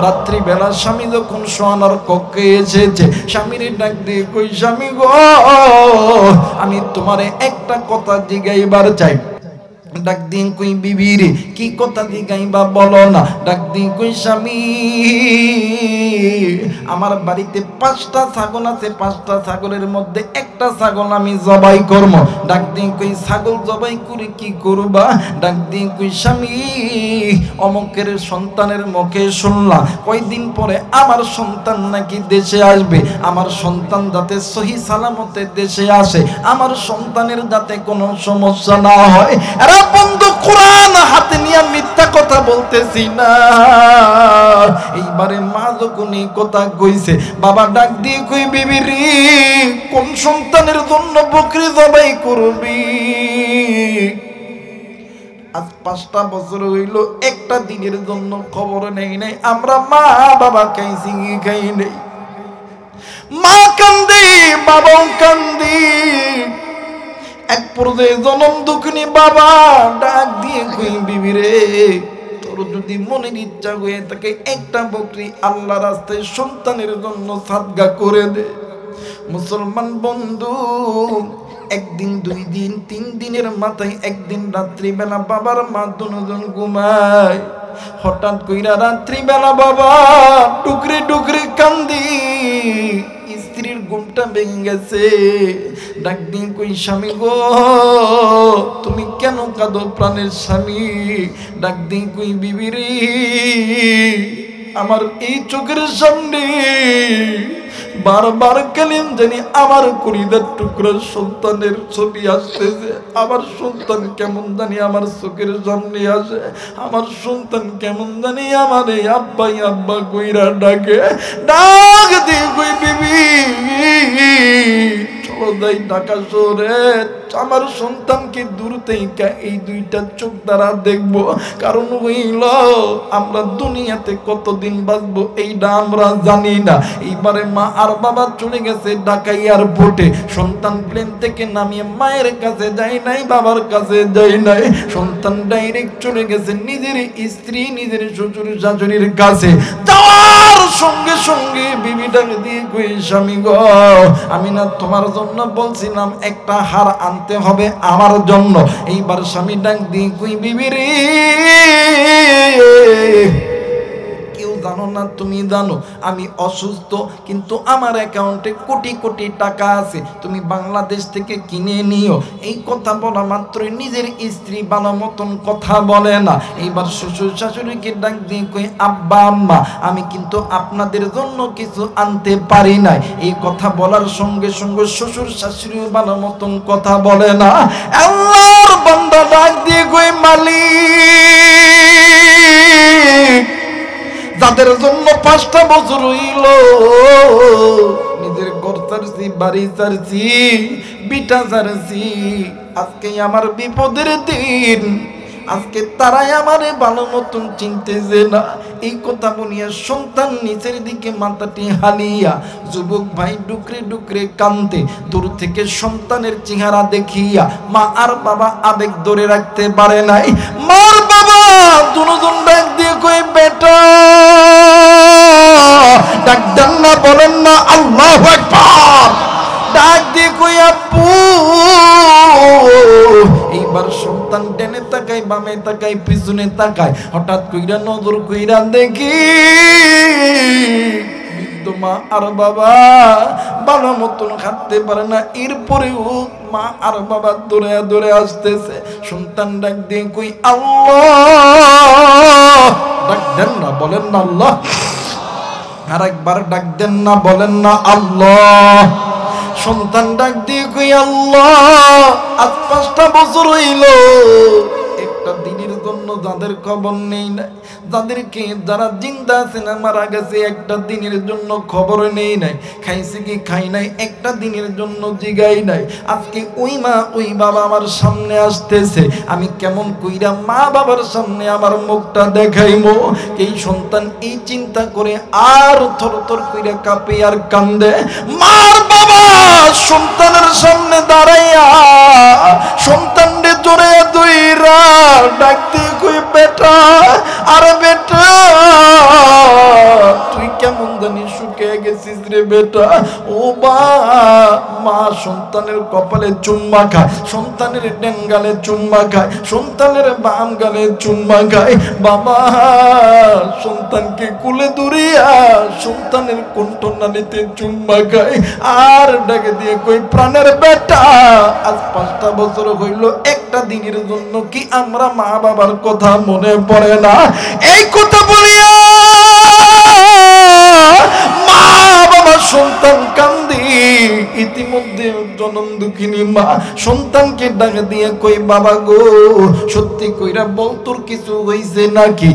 রাত্রিবেলা স্বামী যখন শোয়ানোর কক্ষে এসেছে, স্বামীর ডাক দিয়ে কই, স্বামী গো আমি তোমারে একটা কথা জিগাইবার চাই। ডাক দিন কই, বিবি রে কি কথা জিগাইবা বলো না। ডাক দিন কই, স্বামী আমার বাড়িতে 5টা ছাগল আছে, 5টা ছাগলের মধ্যে একটা ছাগল আমি জবাই করব। ডাক দিন কই, ছাগল জবাই করে কি করবা? ডাক দিন কই, স্বামী অমুকের সন্তানের মুখে শুনলাম কয়দিন পরে আমার সন্তান নাকি দেশে আসবে। আমার সন্তান যাতে সহি সালামতে দেশে আসে, আমার সন্তানের যাতে কোনো সমস্যা না হয়। আরে বন্ধু, কোরআন হাতে নিয়ে মিথ্যা কথা বলতেছি না। এইবারে মা যখন এই কথা কইছে, বাবা ডাক দিয়ে কই, বিবি রে কোন সন্তানের জন্য বকরি জবাই করবি? আজ 5টা বছর হইল একটা দিনের জন্য খবর নেই নাই। আমরা মা বাবা খাইছি খাই নেই, মা কান্দি বাবাও কান্দি। এক পর্যায়ে জনম দুঃখিনী বাবা ডাক দিয়ে কই, বিবি রে তোর যদি মনের ইচ্ছা হয়ে থাকে একটা বকরি আল্লাহ রাস্তায় সন্তানের জন্য সাদগা করে দে। মুসলমান বন্ধু, একদিন 2 দিন 3 দিনের মাথায় একদিন রাত্রিবেলা বাবার মা দুজন ঘুমায়। হঠাৎ কইরা রাত্রিবেলা বাবা টুকরে টুকরে কান্দি, স্ত্রীর ঘুমটা ভেঙে গেছে। ডাক দিন কই, স্বামী গো তুমি কেন কাঁদো প্রাণের স্বামী? ডাক দিন কই, বিবি রে আমার এই চোখের সামনে বারবার কালিম জানি আমার কলিজার টুকরার সন্তানের ছবি আসতেছে। আমার সন্তান কেমন জানি আমার চোখের সামনে আসে, আমার সন্তান কেমন জানি আমার এই আব্বাই আব্বা কইরা ডাকে। ডাক দিয়ে কই, বিবি চলো যাই ঢাকা শহরে আমার সন্তানকে দূর থেকে এই দুইটা চোখ দ্বারা দেখব। কারণ হইল আমরা দুনিয়াতে কতদিন বাঁচবো এইটা আমরা জানি না। এইবারে মা আর বাবা চলে গেছে ঢাকা এয়ারপোর্টে। সন্তান প্লেন থেকে নামিয়ে মায়ের কাছে যায় নাই, বাবার কাছে যায় নাই। সন্তান ডাইরেক্ট চলে গেছে নিজের স্ত্রী, নিজের শ্বশুর শাশুড়ির কাছে। যাওয়ার সঙ্গে সঙ্গে বিবিটাকে দিয়ে কই, স্বামী গো, আমি না তোমার জন্য বলছিলাম একটা হার আনতে হবে আমার জন্য। এইবার স্বামী ডাক দিয়ে কই, বিবি রে, কেউ জানো না, তুমি জানো আমি অসুস্থ, কিন্তু আমার অ্যাকাউন্টে কোটি কোটি টাকা আছে, তুমি বাংলাদেশ থেকে কিনে নিও। এই কথা বলা মাত্রই নিজের স্ত্রী ভালো মতন কথা বলে না। এইবার শ্বশুর শাশুড়িকে ডাক দিয়ে কই, আব্বা আম্মা, আমি কিন্তু আপনাদের জন্য কিছু আনতে পারি নাই। এই কথা বলার সঙ্গে সঙ্গে শ্বশুর শাশুড়িও ভালো মতন কথা বলে না। আল্লাহর বান্দা ডাক দিয়ে কই, মালিক, যাদের জন্য 5টা বছর হইল নিজের ঘর ছাড়ছি, বাড়ি ছাড়ছি, বিটা ছাড়ছি, আজকে আমার বিপদের দিন, আজকে তারাই আমারে ভালো মতন চিনতেছে না। এই কথা বলিয়া সন্তান নিচের দিকে মাথাটি হালিয়া যুবক ভাই ডুকরে ডুকরে কান্দে। দূর থেকে সন্তানের চেহারা দেখিয়া মা আর বাবা আবেগ ধরে রাখতে পারে নাই। মার বাবা দুজন ডাক দিয়ে কই, বেটা, ডাক দেন না, বলেন না আল্লাহু আকবার। ডাক দিয়ে কই, আপু। এইবার সন্তান টেনে তাকায়, বামে তাকায়, পিছনে তাকায়। হঠাৎ কইরা নজর কইরা দেখি বৃদ্ধ মা আর বাবা ভালো মতন হাঁটতে পারে না। এরপরেও মা আর বাবা দৌড়ে দৌড়ে আসতেছে। সন্তান ডাক দিয়ে কই, আল্লাহ। ডাক দেন না, বলেন না আল্লাহ। আর একবার ডাক দেন না, বলেন না আল্লাহ। সন্তান ডাক দিয়ে কই, আল্লাহ, আজ 5টা বছর হইল একটা দিনের জন্য যাদের খবর নেই না, যাদেরকে যারা জিন্দা আছেন মারা গেছে একটা দিনের জন্য খবর নেই নাই, খাইছে কি খাই নাই একটা দিনের জন্য জিগাই নাই। আজকে ওই মা ওই বাবা আমার সামনে আসতেছে, আমি কেমন কইরা মা বাবার সামনে আমার মুখটা দেখাইমো? এই সন্তান এই চিন্তা করে আর থরথর কইরা কাঁপে আর কান্দে। মার বাবা সন্তানের সামনে দাঁড়াইয়া সন্তানরে জোরে দইরা ডাকতে কই, বেটা, আরে বেটা, তুই কেমন জানি শুকিয়ে গেছিস রে বেটা। ও মা সন্তানের কপালে চুম্মা খায়, সন্তানের ডান গালে চুম্মা খায়, সন্তানের বাম গালে চুম্মা খায়। বাবা সন্তানকে কুলে ধরিয়া সন্তানের কণ্ঠনালীতে চুম্মা খায় আর ডাকে দিয়ে কই, প্রাণের বেটা, আজ 5টা বছর হইল একটা দিনের জন্য কি আমরা মা বাবার কথা মনে পড়ে না? এই কথা বলিয়া মা বাবা সন্তান কান্দি। ইতিমধ্যে জনম দুঃখিনী মা সন্তানকে ডাকে দিয়ে কই, বাবা গো, সত্যি কইরা বল, তোর কিছু হইছে নাকি?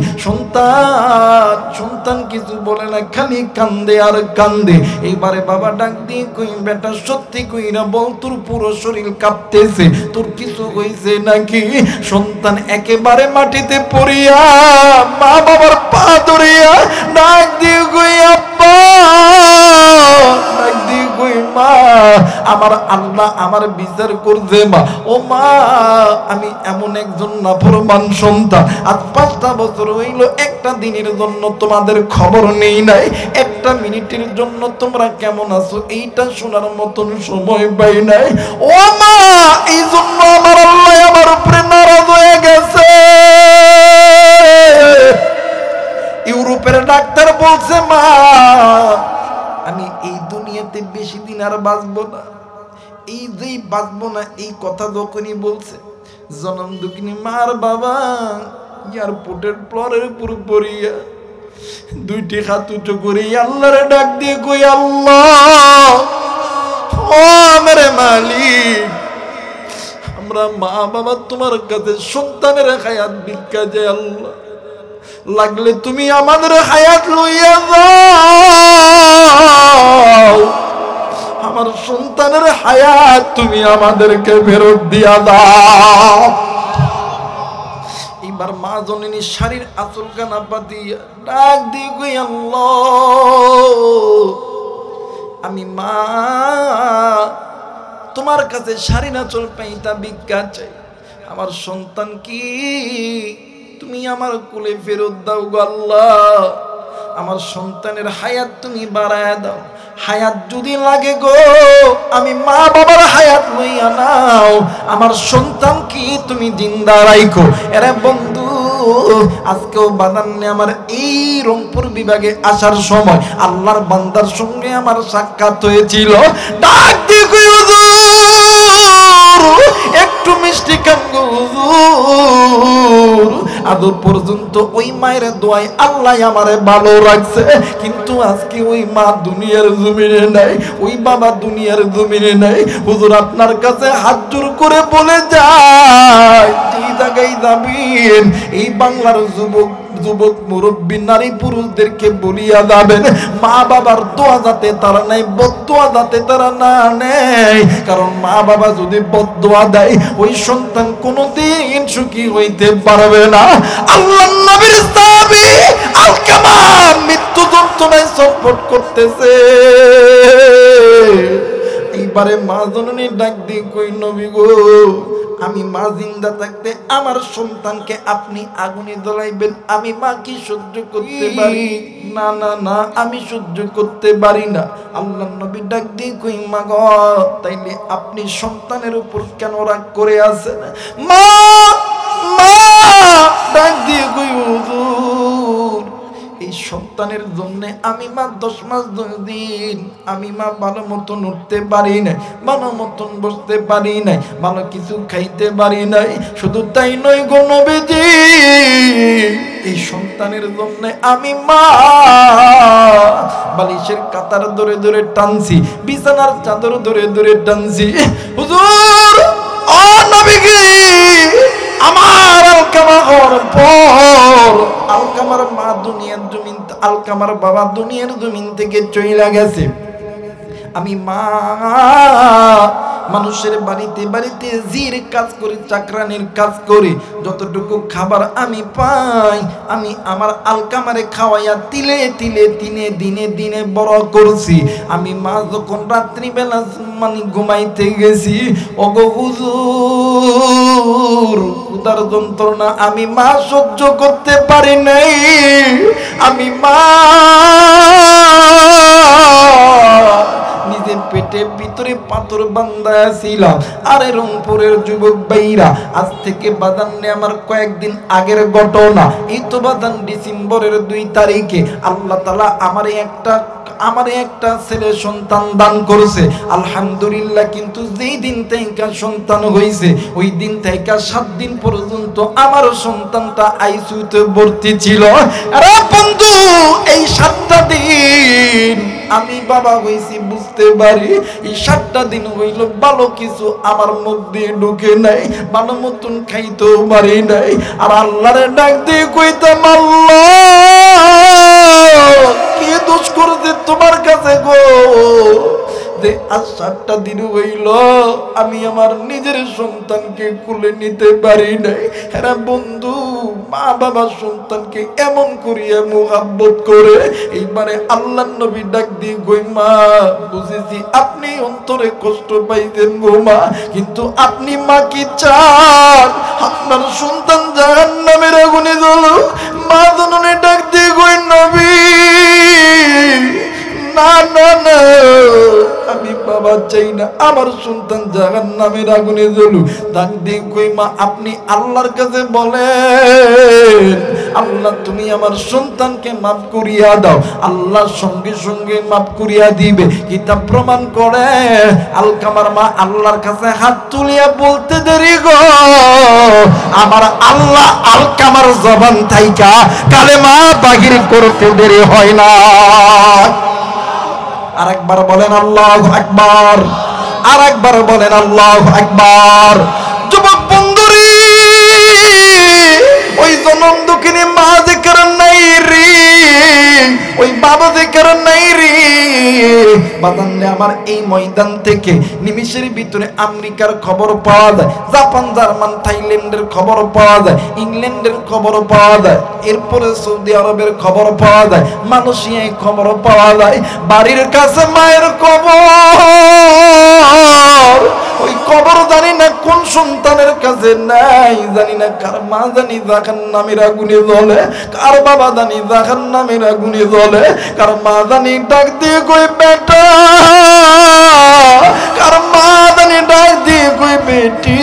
সন্তান কিছু বলে না, খালি কান্দে আর কান্দে। এইবারে বাবা ডাক দিয়ে কই, বেটা, সত্যি কইরা বল, তোর পুরো শরীর কাঁপতেছে, তোর কিছু হইছে নাকি? সন্তান একেবারে মাটিতে পড়িয়া মা বাবার পা ধরিয়া ডাক দিয়ে কই, আব্বা। ডাক দিয়ে কই, মা, আমার আল্লাহ আমার বিচার করছে মা। ও মা, আমি এমন একজন নাফরমান সন্তান, আজ 5টা বছর হইল একটা দিনের জন্য তোমাদের খবর নেই নাই, একটা মিনিটের জন্য তোমরা কেমন আছো এইটা শোনার মতন সময় পাই নাই। ও মা, এই জন্য আমার আল্লাহ আমার উপরে নারাজ হয়ে গেছে। ইউরোপের ডাক্তার বলছে, মা, আমি এই দুনিয়াতে বেশি দিন আর বাঁচবো না। এই যে বাঁচবো না এই কথা যখনই বলছে, জনম দুঃখিনী মার বাবা এয়ারপোর্টের ফ্লোরের উপর পড়িয়া 2টি হাত উঁচু করে আল্লাহরে ডাক দিয়ে কই, আল্লাহ, ও আমার মালিক, আমরা মা বাবা তোমার কাছে সন্তানের হায়াত ভিক্ষা যায়, আল্লাহ, লাগলে তুমি আমাদের হায়াত লইয়া যাও, আমার সন্তানের হায়াত তুমি আমাদেরকে ফেরত দিয়া দাও। এবার মা জননী শাড়ির আঁচল কানা পাতিয়া ডাক দিয়ে কই, আল্লাহ আমি মা তোমার কাছে শাড়ি আঁচল পাইতা ভিক্ষা চাই, আমার সন্তান কি তুমি আমার কোলে ফেরত দাও গো আল্লাহ, আমার সন্তানের হায়াত তুমি বাড়ায় দাও। হায়াত যদি লাগে গো আমি মা বাবার হায়াত লইয়া নাও, আমার সন্তান কি তুমি জিন্দা রাইখো। এরে বন্ধু আজকেও বাদান্নে আমার এই রংপুর বিভাগে আসার সময় আল্লাহর বান্দার সঙ্গে আমার সাক্ষাৎ হয়েছিল। ডাক দিয়ে কই, হুজুর একটু মিষ্টি খান গো হুজুর। আদৌ পর্যন্ত ওই মায়ের দোয়ায় আল্লাহ আমারে ভালো রাখছে, কিন্তু আজকে ওই মা দুনিয়ার জমিনে নাই, ওই বাবা দুনিয়ার জমিনে নাই। হুজুর আপনার কাছে হাত জোর করে বলে যায়, যেই জায়গায় যাবেন এই বাংলার যুবক মুরব্বী নারী পুরুষদেরকে বলিয়া যাবেন, মা বাবার দোয়া যাতে তারা নেই, বদদোয়া যাতে তারা না নেয়। কারণ মা বাবা যদি বদদোয়া দেয় ওই সন্তান কোনোদিন সুখী হইতে পারবে না। আল্লাহর নবীর সাহাবী আলকামা মৃত্যু যন্ত্রণায় ছটফট করতেছে। এইবারে মা জননী ডাক দিয়ে কই, নবী গো আমি মা জিন্দা থাকতে আমার সন্তানকে আপনি আগুনে জ্বলাইবেন, আমি মা কি সহ্য করতে পারি? না না না আমি সহ্য করতে পারি না। আল্লাহর নবী ডাক দিয়ে কই, মা গো তাইলে আপনি সন্তানের উপর কেন রাগ করে আছেন? মা মা ডাক দিয়ে কই, হুজুর এই সন্তানের জন্য আমি মা 10 মাস 10 দিন আমি মা ভালো মতন উঠতে পারি নাই, ভালো মতন বসতে পারি নাই, ভালো কিছু খাইতে পারি নাই। শুধু তাই নয় গো নবীজি, এই সন্তানের জন্য আমি মা বালিশের কাতার ধরে ধরে টানছি, বিছানার চাদর ধরে ধরে টানছি। হুজুর ও নবী কি আমার আলকামা হওয়ার পর আলকামার মা দুনিয়ার জমিন, আলকামার বাবা দুনিয়ার জমিন থেকে চইলা গেছে। আমি মা মানুষের বাড়িতে বাড়িতে জির কাজ করি, চাকরানির কাজ করি, যতটুকু খাবার আমি পাই আমি আমার আলকামারে খাওয়াইয়া তিলে তিলে দিনে দিনে দিনে বড় করছি। আমি মা যখন রাত্রিবেলা মানে ঘুমাইতে গেছি, ওগো হুজুর ক্ষুধার যন্ত্রণা আমি মা সহ্য করতে পারি নাই। আমি মা নিজের পেটের ভিতরে পাথর বান্ধায়া ছিলাম। আরে রংপুরের যুবক ভাইরা, আজ থেকে বাদান্নে আমার কয়েকদিন আগের ঘটনা। এই তো বাদান ডিসেম্বরের 2 তারিখে আল্লাহ তাআলা আমার একটা ছেলে সন্তান দান করেছে, আলহামদুলিল্লাহ। কিন্তু যেই দিন থেকে সন্তান হয়েছে ওই দিন থেকে 7 দিন পর্যন্ত আমার সন্তানটা আইসিইউতে ভর্তি ছিল। আরে বন্ধু এই 7টা দিন আমি বাবা হয়েছি বুঝতে পারি, এই 7টা দিন হইল ভালো কিছু আমার মধ্যে ঢুকে নাই, ভালো মতন খাইতেও পারি নাই। আর আল্লাহরে ডাক দিয়ে কইতাম, আল্লাহ কি দোষ করতে তোমার কাছে গো যে আজ 7টা দিন হইল আমি আমার নিজের সন্তানকে কুলে নিতে পারি নাই। এরা বন্ধু মা বাবা সন্তানকে এমন করিয়া মোহাব্বত করে। এইবারে আল্লাহর নবী ডাক দিয়ে কই, মা বুঝেছি আপনি অন্তরে কষ্ট পাইতেন গো মা, কিন্তু আপনি মা কি চান আপনার সন্তান জাহান্নামের আগুনে জ্বলুক? মা জননী ডাক দিয়ে কই, নবী না না না আমি বাবা চাই না আমার সন্তান জাহান্নামের আগুনে জ্বলুক। ডাক দিয়ে কই, মা আপনি আল্লাহর কাছে বলেন, আল্লাহ তুমি আমার সন্তানকে মাফ করিয়া দাও। আল্লাহ সঙ্গে সঙ্গে মাফ করিয়া দিবে। কিতাব প্রমাণ করে আলকামার মা আল্লাহর কাছে হাত তুলিয়া বলতে দেরি গো আমার আল্লাহ আলকামার জবান থাইকা কালেমা বাহির করতে দেরি হয় না। আরেকবার বলেন আল্লাহু আকবার, আরেকবার বলেন আল্লাহু আকবার। যুবক বন্ধুরে ওই জনম দুঃখিনী মা জিকির নাই রে, ওই বাবা জিকির নাই রে। বাদান্নে আমার এই ময়দান থেকে নিমিষের ভিতরে আমেরিকার খবর পাওয়া যায়, জাপান, জার্মান, থাইল্যান্ডের খবর পাওয়া যায়, ইংল্যান্ডের খবর পাওয়া যায়, এরপরে সৌদি আরবের খবর পাওয়া যায়, মালয়েশিয়ায় খবর পাওয়া যায়। বাড়ির কাছে মায়ের কবর, ওই কবর জানি না কোন সন্তানের কাছে নাই, জানি না কার মা জানি জাহান্নামের আগুনে জ্বলে, কার বাবা জানি জাহান্নামের আগুনে জ্বলে, কার মা জানি ডাক দিয়ে কই বেটা, কার মা জানি ডাক দিয়ে কই বেটি।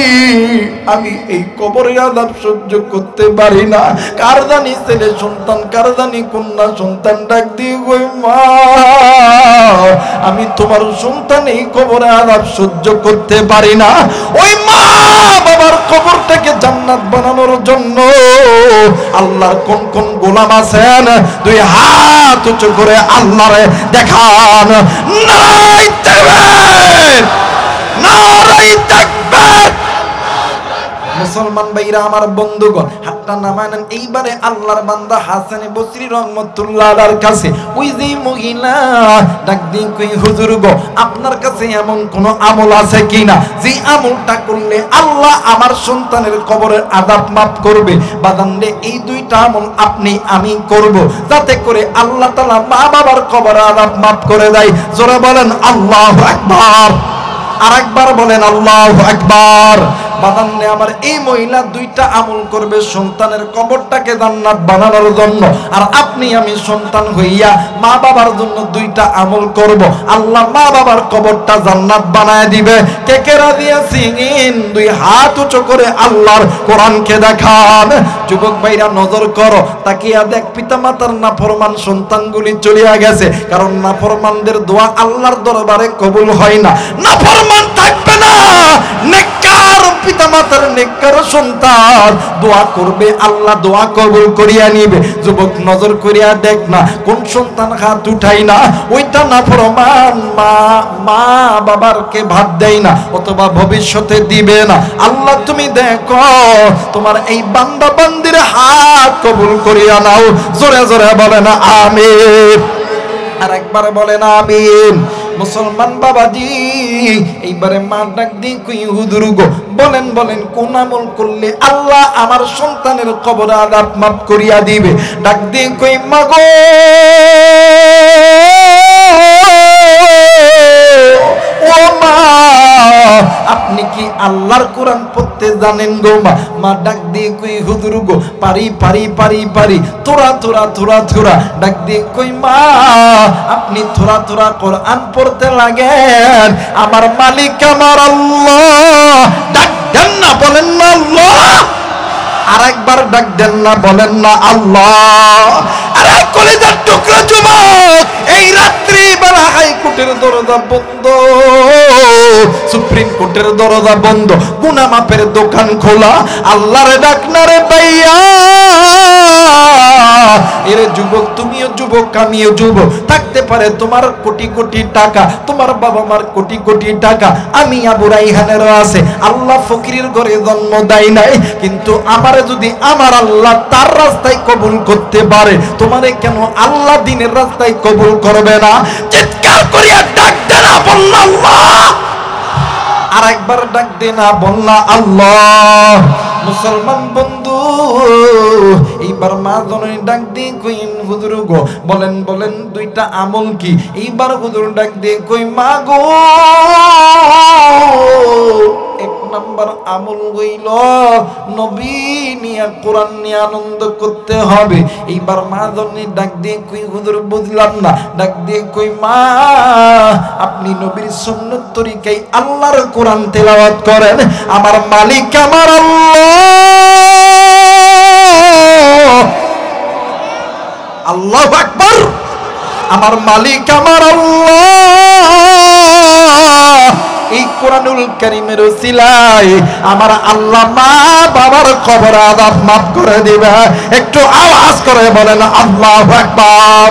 আমি এই কবরের আযাব সহ্য করতে পারি না। কার জানি ছেলে সন্তান, কার জানি কন্যা সন্তান ডাক দিয়ে কই মা, আমি তোমার সন্তান এই কবরের আযাব সহ্য করতে পারি না। ওই মা বাবার কবরটাকে জান্নাত বানানোর জন্য আল্লাহর কোন কোন গোলাম আছেন, দুই হাত উঁচু করে আল্লাহরে দেখান। নারায়ে তাকবীর, নারায়ে তাকবীর। মুসলমান ভাইরা আমার, বন্ধুগণ, হাতটা নামান। এইবারে আল্লাহর বান্দা হাসান বসরি রহমাতুল্লাহ আলাইহির কাছে ওই যে মহিলা ডাক দিয়ে কই হুজুর গো, আপনার কাছে এমন কোন আমল আছে কিনা যে আমলটা করলে আল্লাহ আমার সন্তানের কবরের আযাব মাফ করবে? বাদান্ডে এই দুইটা আমল আপনি আমি করব, যাতে করে আল্লাহ তাআলা মা বাবার কবরের আযাব মাফ করে দেয়। জোরে বলেন আল্লাহু আকবার, আরেকবার বলেন আল্লাহু আকবার। বাদান্নে আমার এই মহিলা দুইটা আমল করবে সন্তানের কবরটাকে জান্নাত বানানোর জন্য, আর আপনি আমি সন্তান হইয়া মা বাবার জন্য দুইটা আমল করব, আল্লাহ মা বাবার কবরটা জান্নাত বানায় দিবে। কে কে রাজি আছেন? দুই হাত উঁচু করে আল্লাহর কোরআনকে দেখান। যুবক ভাইরা নজর করো, তাকিয়া দেখ পিতামাতার নাফরমান সন্তানগুলি চলিয়া গেছে, কারণ নাফরমানদের দোয়া আল্লাহর দরবারে কবুল হয় না। নাফরমান থাকবে না, নেককার পিতামাতার নেককার সন্তান দোয়া করবে, আল্লাহ দোয়া কবুল করিয়া নিবে। যুবক নজর করিয়া দেখ না কোন সন্তান হাত উঠাই না, ওইটা নাফরমান মা বাবারকে ভাত দেয় না, অথবা ভবিষ্যতে দিবে না। আল্লাহ তুমি দেখো তোমার এই বান্দা বান্দির হাত কবুল করিয়া নাও। জোরে জোরে বলে না আমিন, আর একবার বলে না আমিন। মুসলমান বাবাজি, এইবারে মা ডাক দিয়ে কই হুজুর গো, বলেন বলেন কোন আমল করলে আল্লাহ আমার সন্তানের কবরের আযাব মাফ করিয়া দিবে? ডাক দিয়ে কই মা গো, ও মা, আপনি কি আল্লাহর কোরআন পড়তে জানেন গো মা? মা ডাক দিয়ে কই হুজুর গো, পারি পারি পারি পারি, তোরা তোরা তোরা তোরা। ডাক দিয়ে কই মা, আপনি থোড়া থোড়া কোরআন পড়তে লাগেন, আমার মালিক আমার আল্লাহ। ডাক দেন না, বলেন না আল্লাহ। আরেকবার ডাক দেন না, বলেন না আল্লাহ। আরে কলিজার টুকরা যুবক, এই রাত্রি বেলা হাইকোর্টের দরজা বন্ধ, সুপ্রিম কোর্টের দরজা বন্ধ, গুনাহ মাপের দোকান খোলা, আল্লাহরে ডাক না রে ভাইয়া। এরে যুবক, তুমিও যুবক, আমিও যুবক। থাকতে পারে তোমার কোটি কোটি টাকা, তোমার বাবা মার কোটি কোটি টাকা, আমি আবু রাইহানেরও আছে। আল্লাহ ফকিরের ঘরে জন্ম দেয় নাই, কিন্তু আমারে যদি আমার আল্লাহ তার রাস্তায় কবুল করতে পারে, তোমারে কেন আল্লাহ দিনের রাস্তায় কবুল করবে না? চিৎকার করিয়া ডাক দে না, বললা আল্লাহ। আর একবার ডাক দে না, বললা আল্লাহ। মুসলমান বন্ধু, এইবার মা জননী ডাক দিয়ে কইন হুজুর গো, বলেন বলেন দুইটা আমল কি? এইবার হুজুর ডাক দিয়ে কই মা গো, এক নাম্বার আমল হইল নবী নিয়ে কোরআন নিয়ে আনন্দ করতে হবে। এইবার মা জননী ডাক দিয়ে কই হুজুর বুঝলাম না। ডাক দিয়ে কই মা, আপনি নবীর সুন্নাত তরিকায় আল্লাহর কোরআন তেলাওয়াত করেন, আমার মালিক আমার আল্লাহ। আল্লাহু আকবার, আমার মালিক আমার আল্লাহ। এই কোরআনুল কারীমের ওসিলায় আমার আল্লাহ মা বাবার কবর আযাব মাফ করে দিবে। একটু আওয়াজ করে বলেন আল্লাহু আকবার।